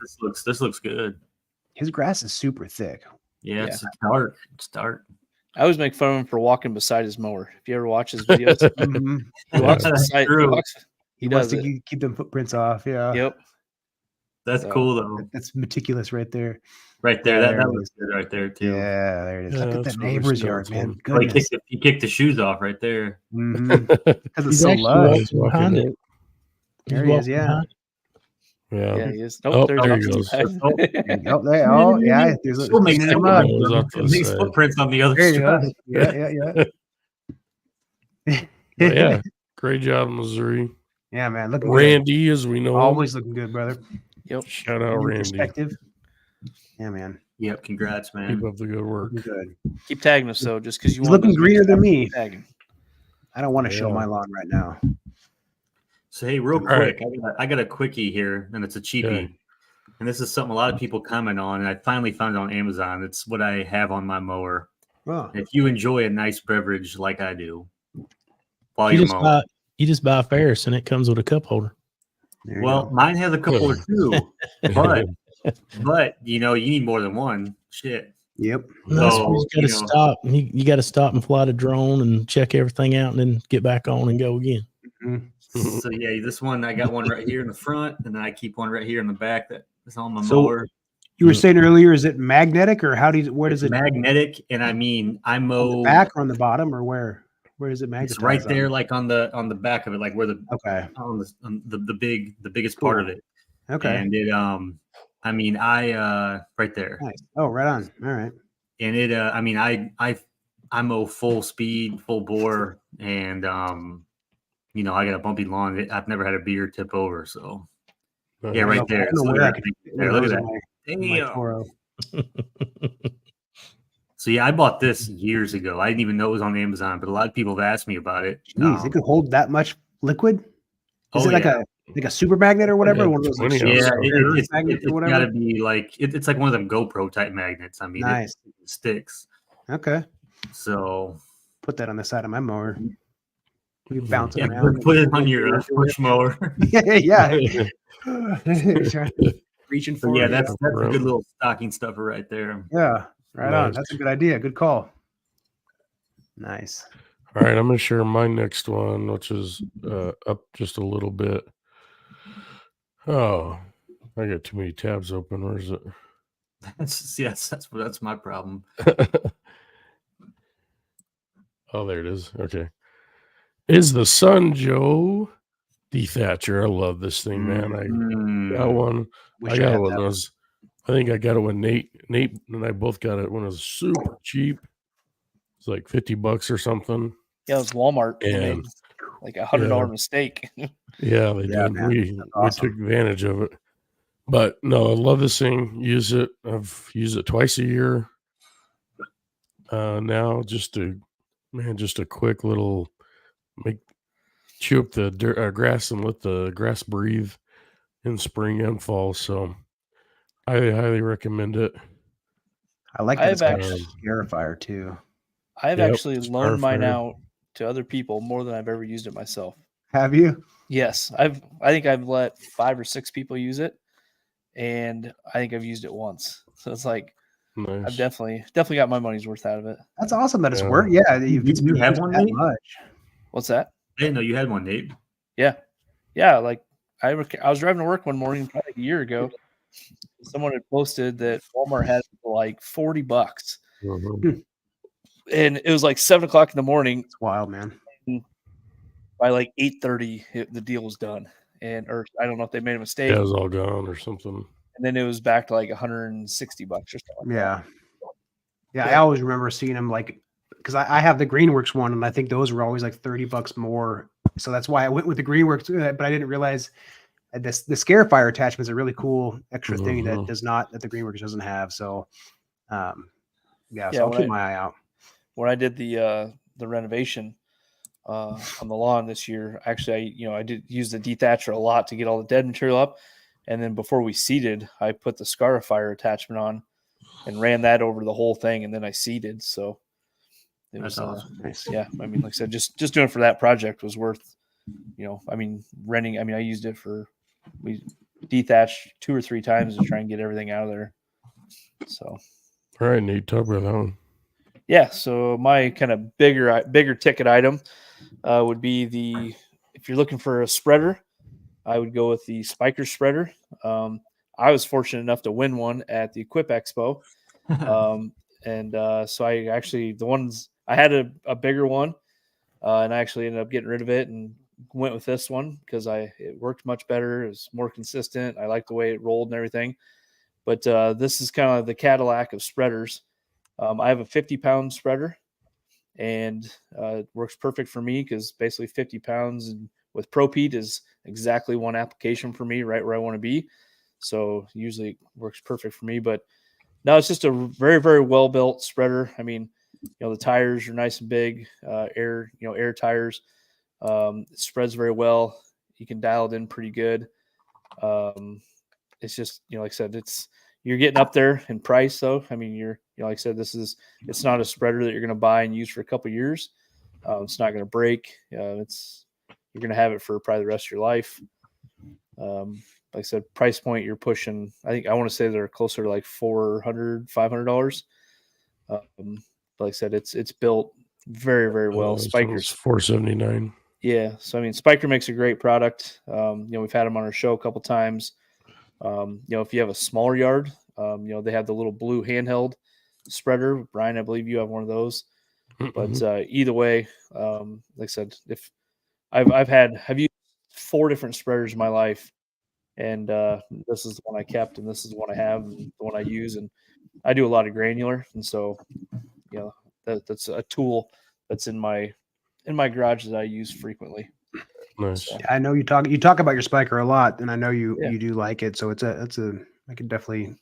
this looks good. His grass is super thick. Yeah, it's dark. It's dark. I always make fun of him for walking beside his mower. If you ever watch his videos, Mhm. he walks That's beside. true. He does wants to it. keep them footprints off. Yeah. Yep. That's So, cool though. That's meticulous right there. Right there. Yeah, that there it looks good right there too. Yeah, there it is. Yeah, Look at that's that what we neighbor's still yard, man. told. Oh, Goodness. he kicked the shoes off right there. Mhm. Because it's He's so actually lush. walking behind it. There He's he is, walking yeah. behind it. Yeah. yeah, he is. Oh, Nope, there he he goes. Oh, yeah. There's Still makes cleaning him footprints. up. It was off to the Makes side. footprints on the other There you go. side. Yeah. But yeah, great job, Missouri. Yeah, man. Looking good. Randy, as we know, Always looking good, brother. Yep. shout out New Randy. perspective. Yeah, man. Yep. Congrats, man. Keep up the good work. Looking good. Keep tagging us though, just because you He's want. looking greener than me. Tagging. I don't want to show Yeah. my lawn right now. So hey, real All quick, right. I got a quickie here, and it's a cheapie. Okay. And this is something a lot of people comment on, and I finally found it on Amazon. It's what I have on my mower. Oh, If you enjoy a nice beverage like I do, while You you're just mowing, buy you just buy a Ferris and it comes with a cup holder. there you well, go. mine has a couple or two, but you need more than one. Shit. Yep. And that's So, where you got to stop. You got to stop and fly the drone and check everything out, and then get back on and go again. So yeah, this one I got one right here in the front, and then I keep one right here in the back that is on my So- mower. You were saying earlier, is it magnetic or where does It's it magnetic, and I mean I on mow the back or on the bottom or where? Where is it magnetized? It's right there, on? like on the back of it, like where the Okay. on the biggest part of it. Okay. And it I mean I right there. Nice. Oh, right on. All right. And it I mean I mow full speed, full bore, and I got a bumpy lawn. I've never had a beer tip over, so yeah, right there. I don't know So where I look at could that. fit There, one look of at those that. in my Damn. Toro. So yeah, I bought this years ago. I didn't even know it was on Amazon, but a lot of people have asked me about it. Jeez, it could hold that much liquid. Is oh, it like yeah. a super magnet or whatever? Yeah, One of those like, 20 super Yeah, ounces. rare earth it's magnets or got whatever. to be like it's like one of them GoPro type magnets. I mean, Nice. it sticks. Okay. So Put that on the side of my mower. We can bounce it yeah, around. put it on your push mower. Yeah. Reaching So for yeah, it. that's a good little stocking stuffer right there. Yeah. Right on. Nice. That's a good idea. Good call. Nice. All right, I'm gonna share my next one, which is up just a little bit. Oh, I got too many tabs open. Where is it? That's my problem. Oh, there it is. Okay. Is the Sun Joe Dethatcher. I love this thing, man. I got one. Wish I got had it when that. it was, I think I got it when Nate and I both got it when it was super cheap. It's like $50 or something. Yeah, it was Walmart. They made And like $100 yeah. mistake. Yeah, they Yeah, did. man. We That's awesome. took advantage of it. But no, I love this thing. Use it. I've used it twice a year. Now just a quick little chew up the grass and let the grass breathe in spring and fall. So I highly recommend it. I like I've that it's actually- Scarifier too. I've Yep, actually it's loaned mine perfect. out to other people more than I've ever used it myself. Have you? Yes, I think I've let 5 or 6 people use it, and I think I've used it once. So it's like Nice. I've definitely got my money's worth out of it. That's awesome that it's Yeah. worked. Yeah, you've You have one, that Nate? much. What's that? I didn't know you had one, Nate. Yeah. Like I was driving to work one morning probably like a year ago. Someone had posted that Walmart had it for like $40, Mhm. and it was like 7:00 in the morning. It's wild, man. By like 8:30, the deal was done, or I don't know if they made a mistake, Yeah, it was all gone or something. and then it was back to like $160 or something. Like Yeah. Yeah, I always remember seeing them like because I have the Greenworks one, and I think those were always like $30 more. So that's why I went with the Greenworks, but I didn't realize the Scarifier attachment is a really cool extra thing that the Greenworks doesn't have. So, so I'll keep my eye out. when I did the renovation on the lawn this year, actually, I did use the dethatcher a lot to get all the dead material up, and then before we seeded, I put the Scarifier attachment on and ran that over the whole thing, and then I seeded. So it was awesome. Nice. yeah. I mean, like I said, just doing it for that project was worth. Renting. I mean, I used it we dethatched 2 or 3 times to try and get everything out of there. So, All right, Nate, talk about that one. yeah. So my kind of bigger ticket item would be if you're looking for a spreader, I would go with the Spiker spreader. I was fortunate enough to win one at the Equip Expo. So I actually, I had a bigger one, and I actually ended up getting rid of it and went with this one because it worked much better. It was more consistent. I liked the way it rolled and everything. But this is kind of the Cadillac of spreaders. I have a 50-pound spreader, and it works perfect for me because basically 50 pounds and with ProPete is exactly one application for me, right where I want to be. So usually it works perfect for me. But no, it's just a very, very well built spreader. I mean, the tires are nice and big, air tires. It spreads very well. You can dial it in pretty good. It's just, like I said, you're getting up there in price though. I mean, like I said, it's not a spreader that you're going to buy and use for a couple of years. It's not going to break. You're going to have it for probably the rest of your life. Like I said, price point, you're pushing, I want to say they're closer to like $400, $500. Like I said, it's built very, very well. Spiker's $479. Yeah. So, I mean, Spiker makes a great product. We've had them on our show a couple times. If you have a smaller yard, they have the little blue handheld spreader. Brian, I believe you have one of those. But either way, like I said, if I've used 4 different spreaders in my life, and this is the one I kept, and this is the one I have, and the one I use, and I do a lot of granular, and so that's a tool that's in my garage that I use frequently. Nice. So, I know you talk about your Spiker a lot, and I know you do like it. So I can definitely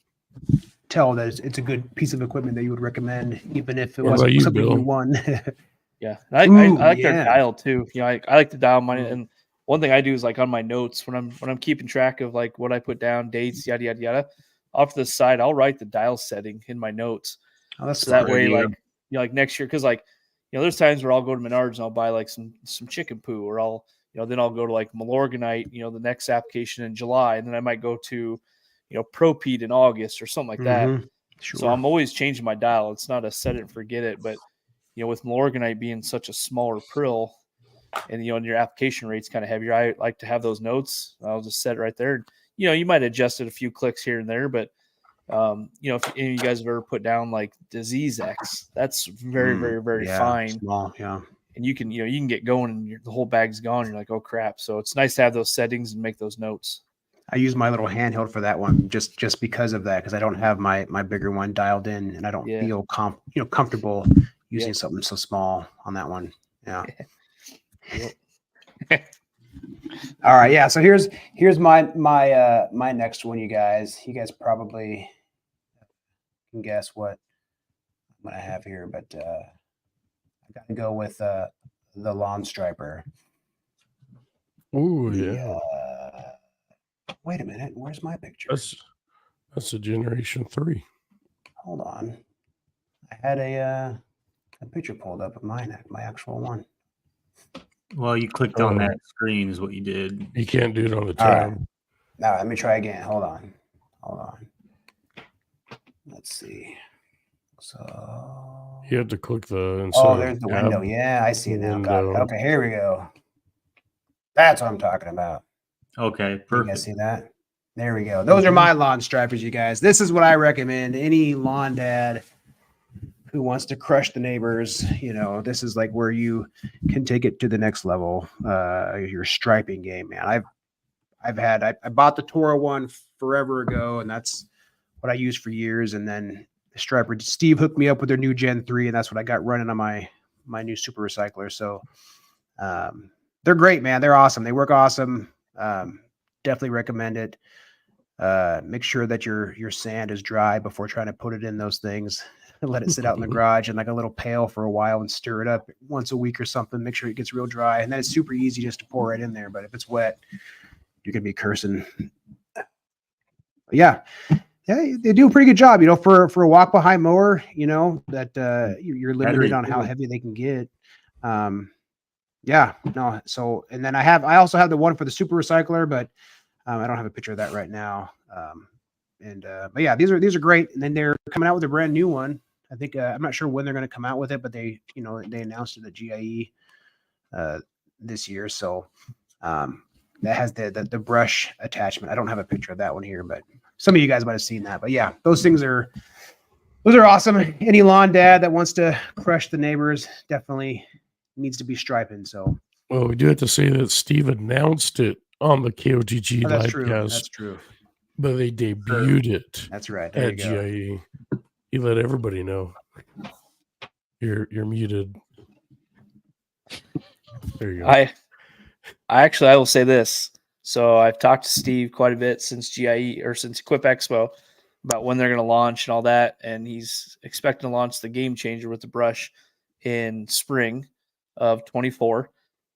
tell that it's a good piece of equipment that you would recommend, even if it wasn't something you won. Yeah, I like their dial too. I like to dial mine. And one thing I do is like on my notes when I'm keeping track of like what I put down, dates, yada yada yada. Off to the side, I'll write the dial setting in my notes. Oh, that's so that way, like next year, because there's times where I'll go to Menards and I'll buy like some chicken poo, or I'll then I'll go to like Milorganite, the next application in July, and then I might go to ProPete in August or something like that. Sure. So I'm always changing my dial. It's not a set it and forget it, but with Milorganite being such a smaller prill, and and your application rate's kind of heavier, I like to have those notes. I'll just set it right there. You might adjust it a few clicks here and there, but if any of you guys have ever put down like disease X, that's very, very, very fine. Small, yeah. And you can get going and the whole bag's gone. You're like, oh crap. So it's nice to have those settings and make those notes. I use my little handheld for that one just because of that, because I don't have my bigger one dialed in, and I don't feel comfortable using something so small on that one. Yeah. All right. Yeah. So here's my next one, you guys. You guys probably can guess what I'm gonna have here, but I gotta go with the lawn striper. Oh yeah. Wait a minute. Where's my picture? That's a Generation 3. Hold on. I had a picture pulled up of my actual one. Well, you clicked on that screen is what you did. You can't do it on the tab. Right. Now let me try again. Hold on. Let's see. So you have to click the inside. Oh, there's the window. Yeah, I see it now. Got it. Okay, here we go. That's what I'm talking about. Okay, perfect. You guys see that? There we go. Those are my lawn stripers, you guys. This is what I recommend. Any lawn dad who wants to crush the neighbors, this is like where you can take it to the next level. Your striping game, man. I bought the Toro one forever ago, and that's what I used for years. And then the striper, Steve hooked me up with their new Gen 3, and that's what I got running on my new super recycler. So they're great, man. They're awesome. They work awesome. Definitely recommend it. Make sure that your sand is dry before trying to put it in those things. Let it sit out in the garage in like a little pail for a while and stir it up once a week or something. Make sure it gets real dry, and then it's super easy just to pour right in there. But if it's wet, you're gonna be cursing. Yeah, they do a pretty good job. For a walk behind mower, that you're limited on how heavy they can get. Yeah, no. So, and then I also have the one for the super recycler, but I don't have a picture of that right now. And but yeah, these are great. And then they're coming out with a brand new one. I think I'm not sure when they're going to come out with it, but they announced it at GIE this year. So that has the brush attachment. I don't have a picture of that one here, but some of you guys might have seen that. But yeah, those are awesome. Any lawn dad that wants to crush the neighbors definitely needs to be striping. So Well, we do have to say that Steve announced it on the KOTG that's true. livecast, That's true. but they debuted it That's right. There at you go. GIE. He let everybody know. You're muted. There you go. I will say this. So I've talked to Steve quite a bit since GIE or since Equip Expo about when they're going to launch and all that, and he's expecting to launch the Game Changer with the brush in spring of 24.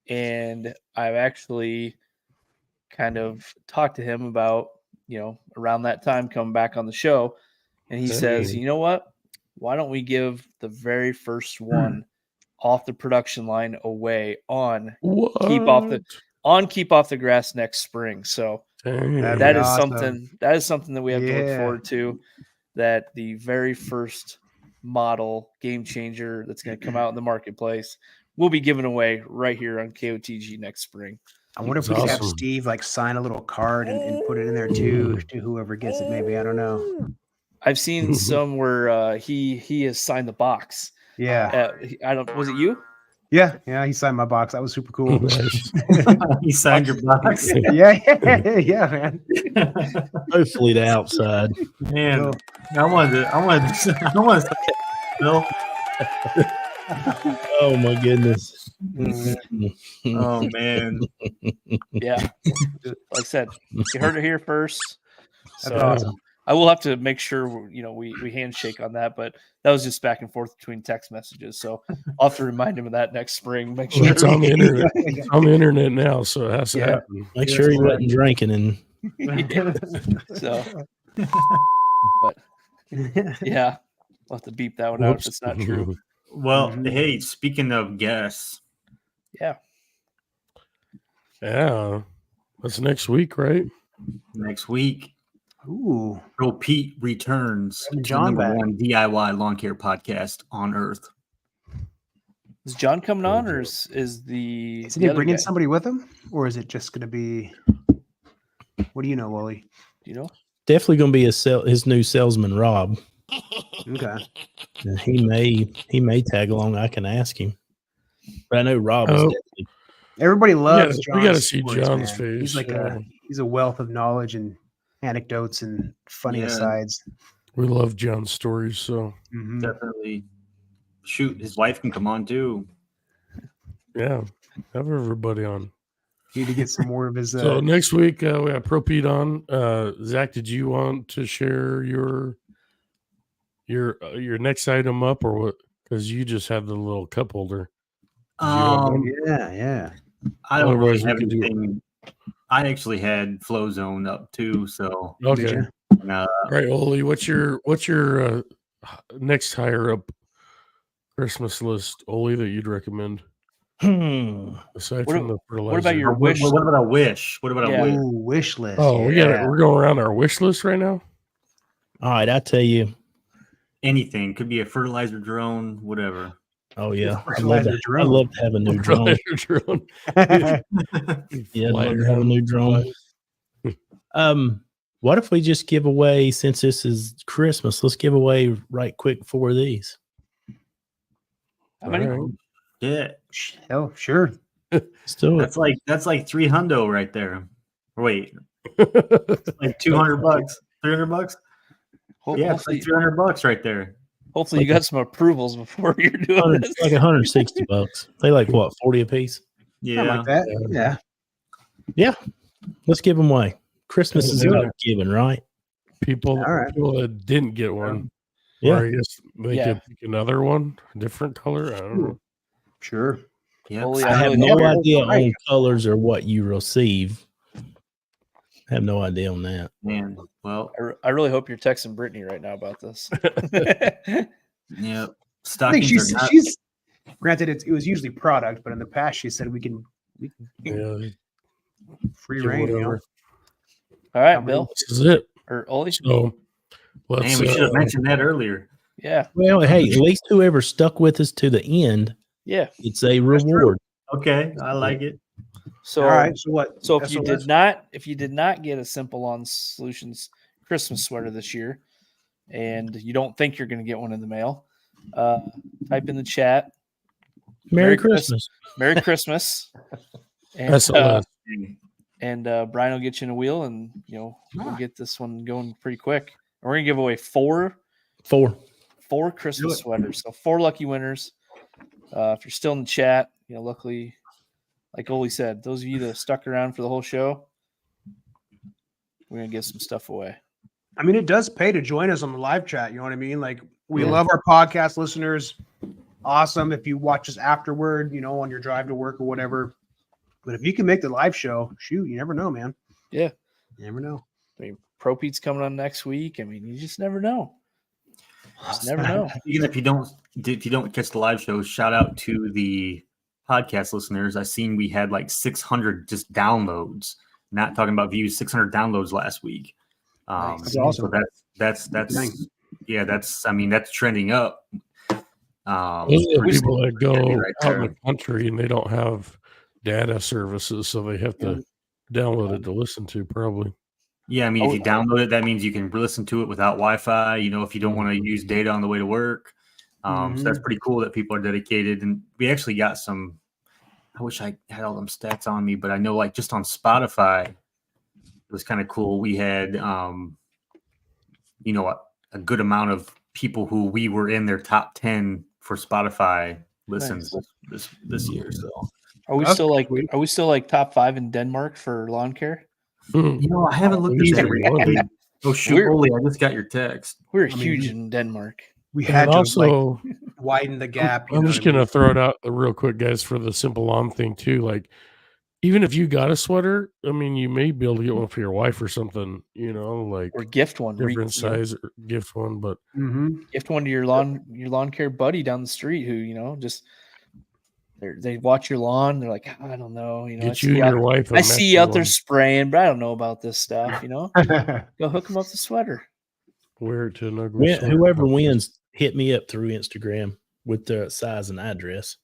And I've actually kind of talked to him about, around that time coming back on the show, and he says, you know what? Why don't we give the very first one off the production line away on Keep Off the Grass next spring? So that is awesome. something that we have to look forward to, that the very first model Game Changer that's going to come out in the marketplace will be given away right here on KOTG next spring. I wonder if we could have Steve sign a little card and put it in there too to whoever gets it. Maybe, I don't know. I've seen some where he has signed the box. Yeah. Was it you? Yeah, he signed my box. That was super cool. He signed your box. yeah, man. Hopefully the outside. Man, I wanted to Bill. Oh my goodness. Oh man. Yeah. Like I said, you heard it here first. So That's awesome. I will have to make sure we handshake on that, but that was just back and forth between text messages. So I'll have to remind him of that next spring. Make sure it's on the internet. It's on the internet now, so it has to happen. Make sure he wasn't drinking and so but yeah, we'll have to beep that one out if it's not true. Well, hey, speaking of guests. Yeah. That's next week, right? Next week. Ooh. Pro Pete returns to the John number one DIY lawn care podcast on earth. Is John coming on, or is Isn't he bringing somebody with him, or is it just going to be? What do you know, Olee? Do you know? definitely going to be his new salesman, Rob. Okay. And he may tag along. I can ask him. But I know Rob is definitely. Everybody loves John's we got to see stories, John's man. face. He's a wealth of knowledge and anecdotes and funny asides. We love John's stories, so definitely. Shoot, his wife can come on too. Yeah, have everybody on. Need to get some more of his. So next week we have Pro Pete on. Zach, did you want to share your next item up or what? Because you just have the little cup holder. Yeah. I don't really have anything. I actually had Flow Zone up too, so okay. All right, Olee, what's your next higher up Christmas list, Olee, that you'd recommend? Aside from the fertilizer. What about your wish? What about a wish? What about a wish? Ooh, wish list? Oh, we're going around our wish list right now. All right, I tell you, anything could be a fertilizer drone, whatever. Oh yeah, I'd love to have a new drone. Yeah, I'd love to have a new drone. What if we just give away, since this is Christmas, let's give away right quick 4 of these. How many? Right. Yeah. Oh, sure. Let's do it. That's like $300 right there. Wait, like $200, $300. Yeah, it's like $300 right there. Hopefully, you got some approvals before you're doing this. Like $160. They like what, 40 a piece? Yeah, like that. Yeah. Let's give them away. Christmas is about giving, right? People that didn't get one. Yeah. Or I guess they could pick another one, different color. I don't know. Sure. Yeah. I have no idea on colors or what you receive. I have no idea on that. Man, well, I really hope you're texting Brittany right now about this. Yeah. I think she's granted it was usually product, but in the past she said we can Yeah. free reign. You know? All right, Bill. This is it. or Olee. So let's. Man, we should have mentioned that earlier. Yeah, Well, hey, at least whoever stuck with us to the end, yeah. it's a reward. Okay, I like it. So All right. So what? So if you SOS? did not get a Simple Lawn Solutions Christmas sweater this year, and you don't think you're going to get one in the mail, type in the chat. Merry Christmas. Merry Christmas. And, SOS. and Brian will get you in a wheel, and we'll get this one going pretty quick. And we're gonna give away four Christmas sweaters. So 4 lucky winners. If you're still in the chat, luckily, like Olee said, those of you that stuck around for the whole show, we're gonna give some stuff away. I mean, it does pay to join us on the live chat. You know what I mean? Like, we love our podcast listeners. Awesome if you watch us afterward, on your drive to work or whatever. But if you can make the live show, shoot, you never know, man. Yeah, you never know. I mean, Pro Pete's coming on next week. I mean, you just never know. Just never know. Even if you don't catch the live show, shout out to the podcast listeners. I seen we had like 600 just downloads. Not talking about views, 600 downloads last week. That's awesome. So that's that's trending up. Those are people that go right out in there. the country and they don't have data services, so they have to download it to listen to. Probably. Yeah, I mean, if you download it, that means you can listen to it without Wi-Fi. If you don't want to use data on the way to work, so that's pretty cool that people are dedicated. And we actually got some. I wish I had all them stats on me, but I know, like, just on Spotify, it was kind of cool. We had, a good amount of people who we were in their top 10 for Spotify listens this year. So, are we still like top 5 in Denmark for lawn care? I haven't looked at that recently. Oh shoot, Olee, I just got your text. We're huge in Denmark. We had to also widen the gap. I'm just gonna throw it out real quick, guys, for the Simple Lawn thing too. Like, even if you got a sweater, I mean, you may be able to get one for your wife or something, like, or gift one, different size, or gift one, but gift one to your lawn care buddy down the street who just they watch your lawn. They're like, I don't know, get you and your wife. I see you out there spraying, but I don't know about this stuff. Go hook them up the sweater. Wear it to an ugly. Whoever wins, hit me up through Instagram with the size and address.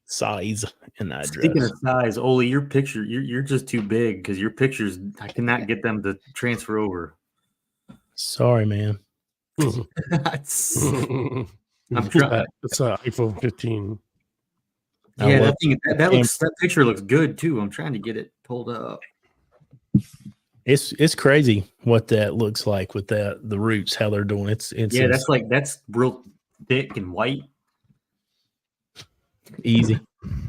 Size and address. Speaking of size, Olee, your picture, you're just too big because your pictures, I cannot get them to transfer over. Sorry, man. I'm trying. It's an iPhone 15. Yeah, that picture looks good too. I'm trying to get it pulled up. It's crazy what that looks like with the roots, how they're doing. It's that's real thick and white. Easy.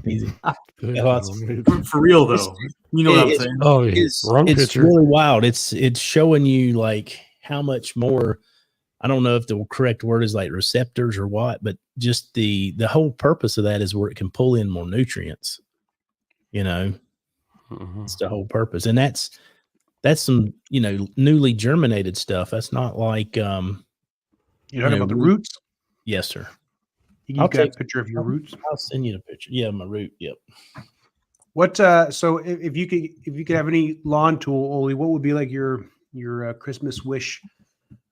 For real though. You know what I'm saying? Oh, yeah. Wrong it's picture. really wild. It's showing you like how much more. I don't know if the correct word is like receptors or what, but just the whole purpose of that is where it can pull in more nutrients. It's the whole purpose, and that's some newly germinated stuff. That's not like you're talking about the roots. Yes, sir. I'll take a picture of your roots. I'll send you the picture. Yeah, my root. Yep. What? So if you could have any lawn tool, Olee, what would be like your Christmas wish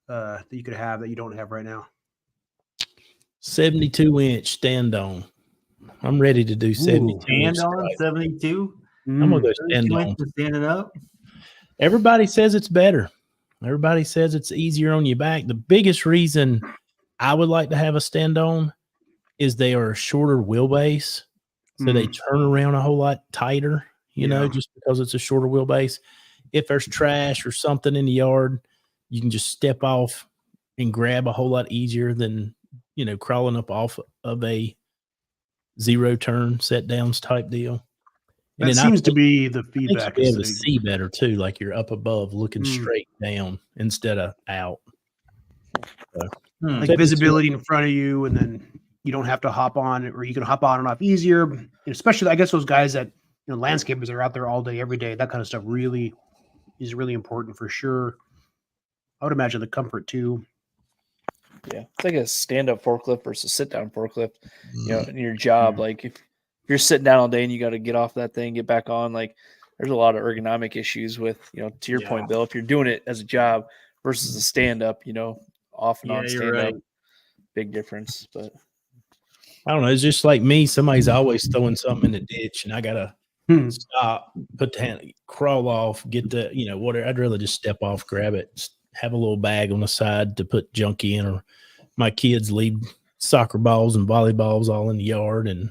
that you could have that you don't have right now? 72-inch stand on. I'm ready to do 72. Stand on 72. I'm gonna go stand on. Standing up. Everybody says it's better. Everybody says it's easier on your back. The biggest reason I would like to have a stand on is they are a shorter wheelbase. So they turn around a whole lot tighter, just because it's a shorter wheelbase. If there's trash or something in the yard, you can just step off and grab a whole lot easier than, crawling up off of a zero turn set downs type deal. And that seems to be the feedback. You'll be able to see better too, like you're up above looking straight down instead of out. So, like visibility in front of you, and then you don't have to hop on, or you can hop on and off easier. And especially, I guess, those guys that landscapers are out there all day, every day. That kind of stuff really is really important for sure. I would imagine the comfort too. Yeah, it's like a stand-up forklift versus sit-down forklift. In your job, like if you're sitting down all day and you got to get off that thing, get back on, like there's a lot of ergonomic issues with, to your point, Bill, if you're doing it as a job versus a stand-up, off and on stand-up, big difference. But I don't know. It's just like me. Somebody's always throwing something in the ditch, and I gotta stop, put the hand, crawl off, get the, whatever. I'd rather just step off, grab it, just have a little bag on the side to put junk in, or my kids leave soccer balls and volleyballs all in the yard, and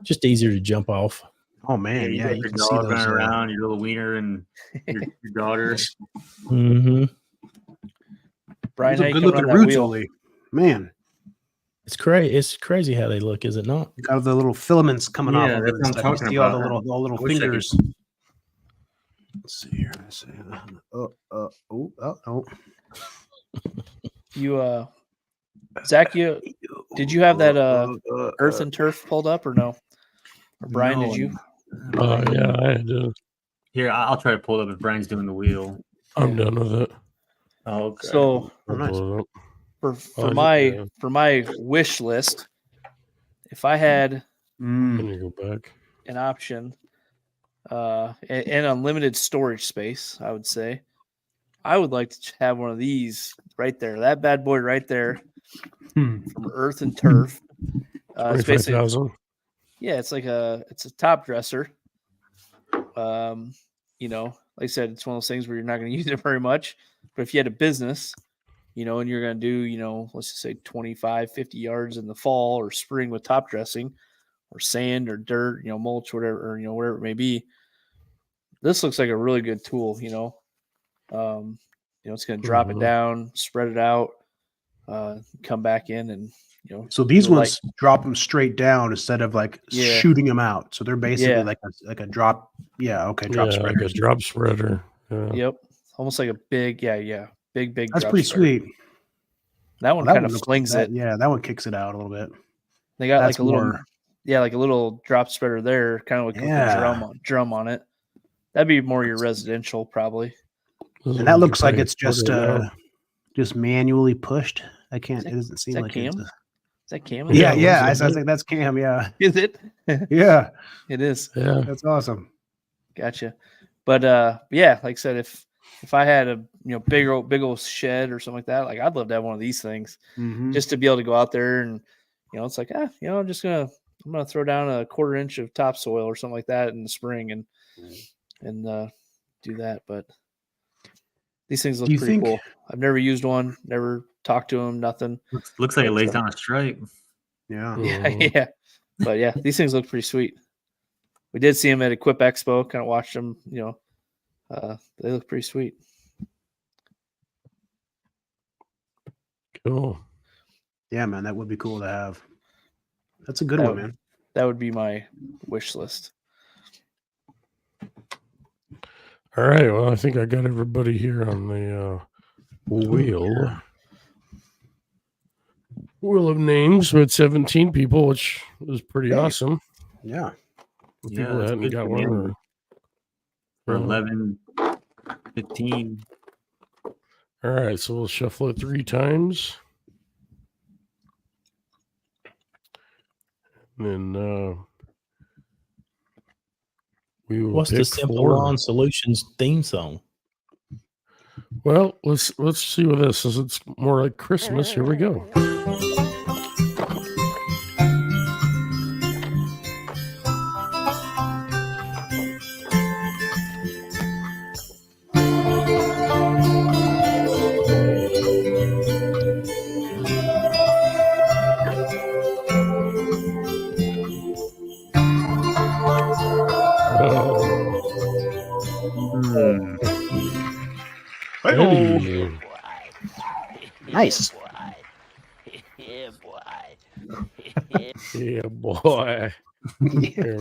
just easier to jump off. Oh man, you got you your can see dog those running around, your little wiener, and your daughter. Mm-hmm. Brian, those how are you good coming looking on that roots, wheel? Olee. Man, It's crazy. It's crazy how they look, is it not? got the little filaments coming off Yeah, of that's it. what I'm and stuff. You talking see all the about. little I wish I could- fingers. Let's see here. Let's see. Oh. You, Zach, did you have that earth and turf pulled up or no? Or Brian, No. did you? Yeah, I do. Here, I'll try to pull it up if Brian's doing the wheel. I'm done with it. Oh, okay. So I'll nice. pull it up. for yeah. my wish list, if I had Can you go back? an option and unlimited storage space, I would say I would like to have one of these right there, that bad boy right there from Earth and Turf. It's basically, 25,000. yeah, it's a top dresser. Like I said, it's one of those things where you're not going to use it very much, but if you had a business, and you're going to do, let's just say 25, 50 yards in the fall or spring with top dressing or sand or dirt, mulch, whatever, or, whatever it may be, this looks like a really good tool, it's going to drop it down, spread it out, come back in and, So these ones drop them straight down instead of like shooting them out. So they're basically like a drop. Yeah. Okay. Drop spreader. Like a drop spreader. Yeah. Yep. Almost like a big, big. That's drop pretty spreader. sweet. That one kind of flings it. Yeah. That one kicks it out a little bit. They got That's like a little, more- like a little drop spreader there, kind of like with a drum on it. That'd be more your residential probably. And that looks like it's just manually pushed. I can't. It doesn't seem like Cam? it's Is that Cam? Yeah. I was like, that's Cam. Yeah. Is it? Yeah. It is. Yeah. That's awesome. Gotcha. But like I said, if I had a big old shed or something like that, like I'd love to have one of these things just to be able to go out there and it's like I'm gonna throw down a 1/4 inch of topsoil or something like that in the spring and do that. But these things look pretty cool. I've never used one, never talked to them, nothing. Looks like it lays down a stripe. Yeah. Yeah. But yeah, these things look pretty sweet. We did see them at Equip Expo, kind of watched them, they look pretty sweet. Cool. Yeah, man, that would be cool to have. That's a good one, man. That would be my wish list. All right. Well, I think I got everybody here on the wheel. Wheel of names with 17 people, which is pretty awesome. Yeah. People that's hadn't good got for one. me. For 11, 15. All right. So we'll shuffle it 3 times. And then we will What's the pick Simple 4. Lawn Solutions theme song? Well, let's see what this is. It's more like Christmas. Here we go. Hey. Nice. Yeah, boy. Here,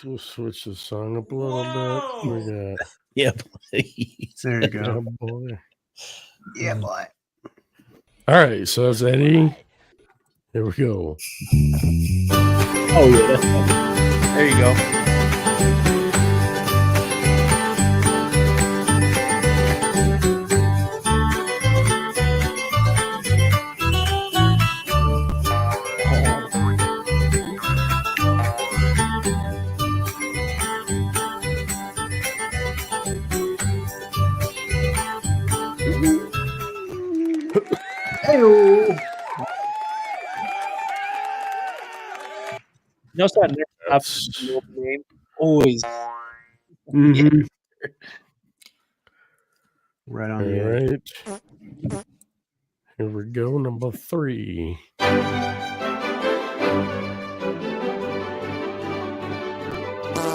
we'll switch the song up a little bit. We got Yeah, please. There you yeah, go. boy. Yeah, boy. All right, so that's Eddie. Here we go. Oh, yeah. That's fine. There you go. Notice that never That's- happens in the open game. Always. Mhm. Right All on the edge. right. Here we go. Number 3.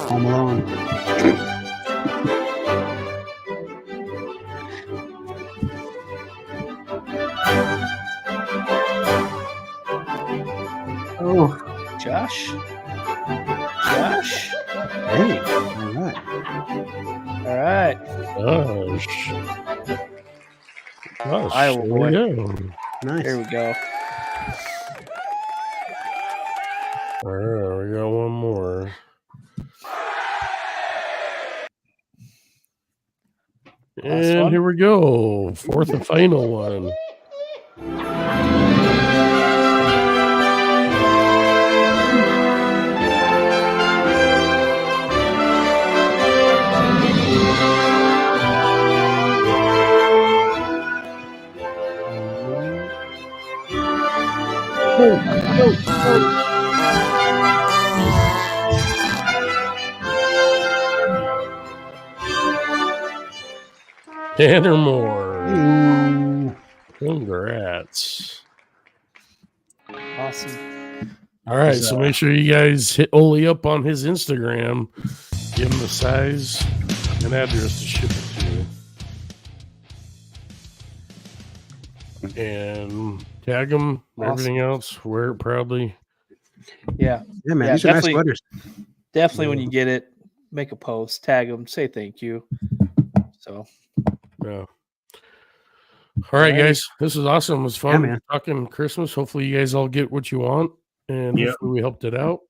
Home Alone. Oh, Josh. Josh. hey. All right. All right. Gosh. Gosh. Iowa Here boy. we go. Nice. Here we go. All right. We got one more. Last And one. here we go. 4th and final one. Tanner Moore. Ooh. Congrats. Awesome. All right, so make sure you guys hit Olee up on his Instagram. Give him the size and address to ship it to. And tag him, everything else. Wear it proudly. Yeah. Yeah, man. Yeah, These are nice definitely. sweaters. Definitely when you get it, make a post, tag them, say thank you. So Yeah. All right, guys. This was awesome. It was fun man. talking Christmas. Hopefully, you guys all get what you want. And Yep. hopefully, we helped it out.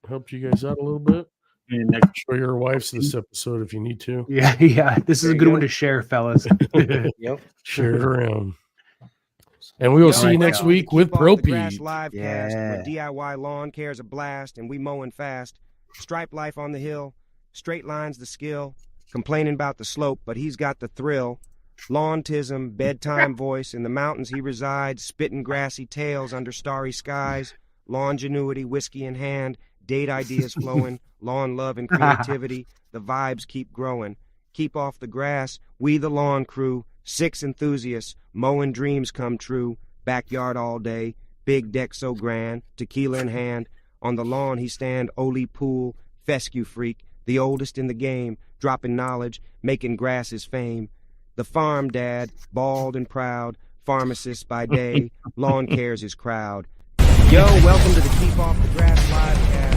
Helped you guys out a little bit. And next, Show your wives this episode if you need to. Yeah, yeah. This is There a you good go. one to share, fellas. yep. Share it around. And we will see you right, next y'all. week with Pro Grass Pete. Livecast, Yeah. where DIY lawn care is a blast and we mowing fast. Stripe life on the hill, straight lines the skill. Complaining about the slope, but he's got the thrill. Lawntism, bedtime voice, in the mountains he resides, spitting grassy tales under starry skies. Lawngenuity, whiskey in hand, date ideas flowing, lawn love and creativity, the vibes keep growing. Keep off the grass, we the lawn crew, 6 enthusiasts, mowing dreams come true. Backyard all day, big deck so grand, tequila in hand. On the lawn he stand, Olee Poole, fescue freak, the oldest in the game, dropping knowledge, making grass his fame. The Pharm Dad, bald and proud, pharmacist by day, lawn cares his crowd. Yo, welcome to the Keep Off the Grass Livecast.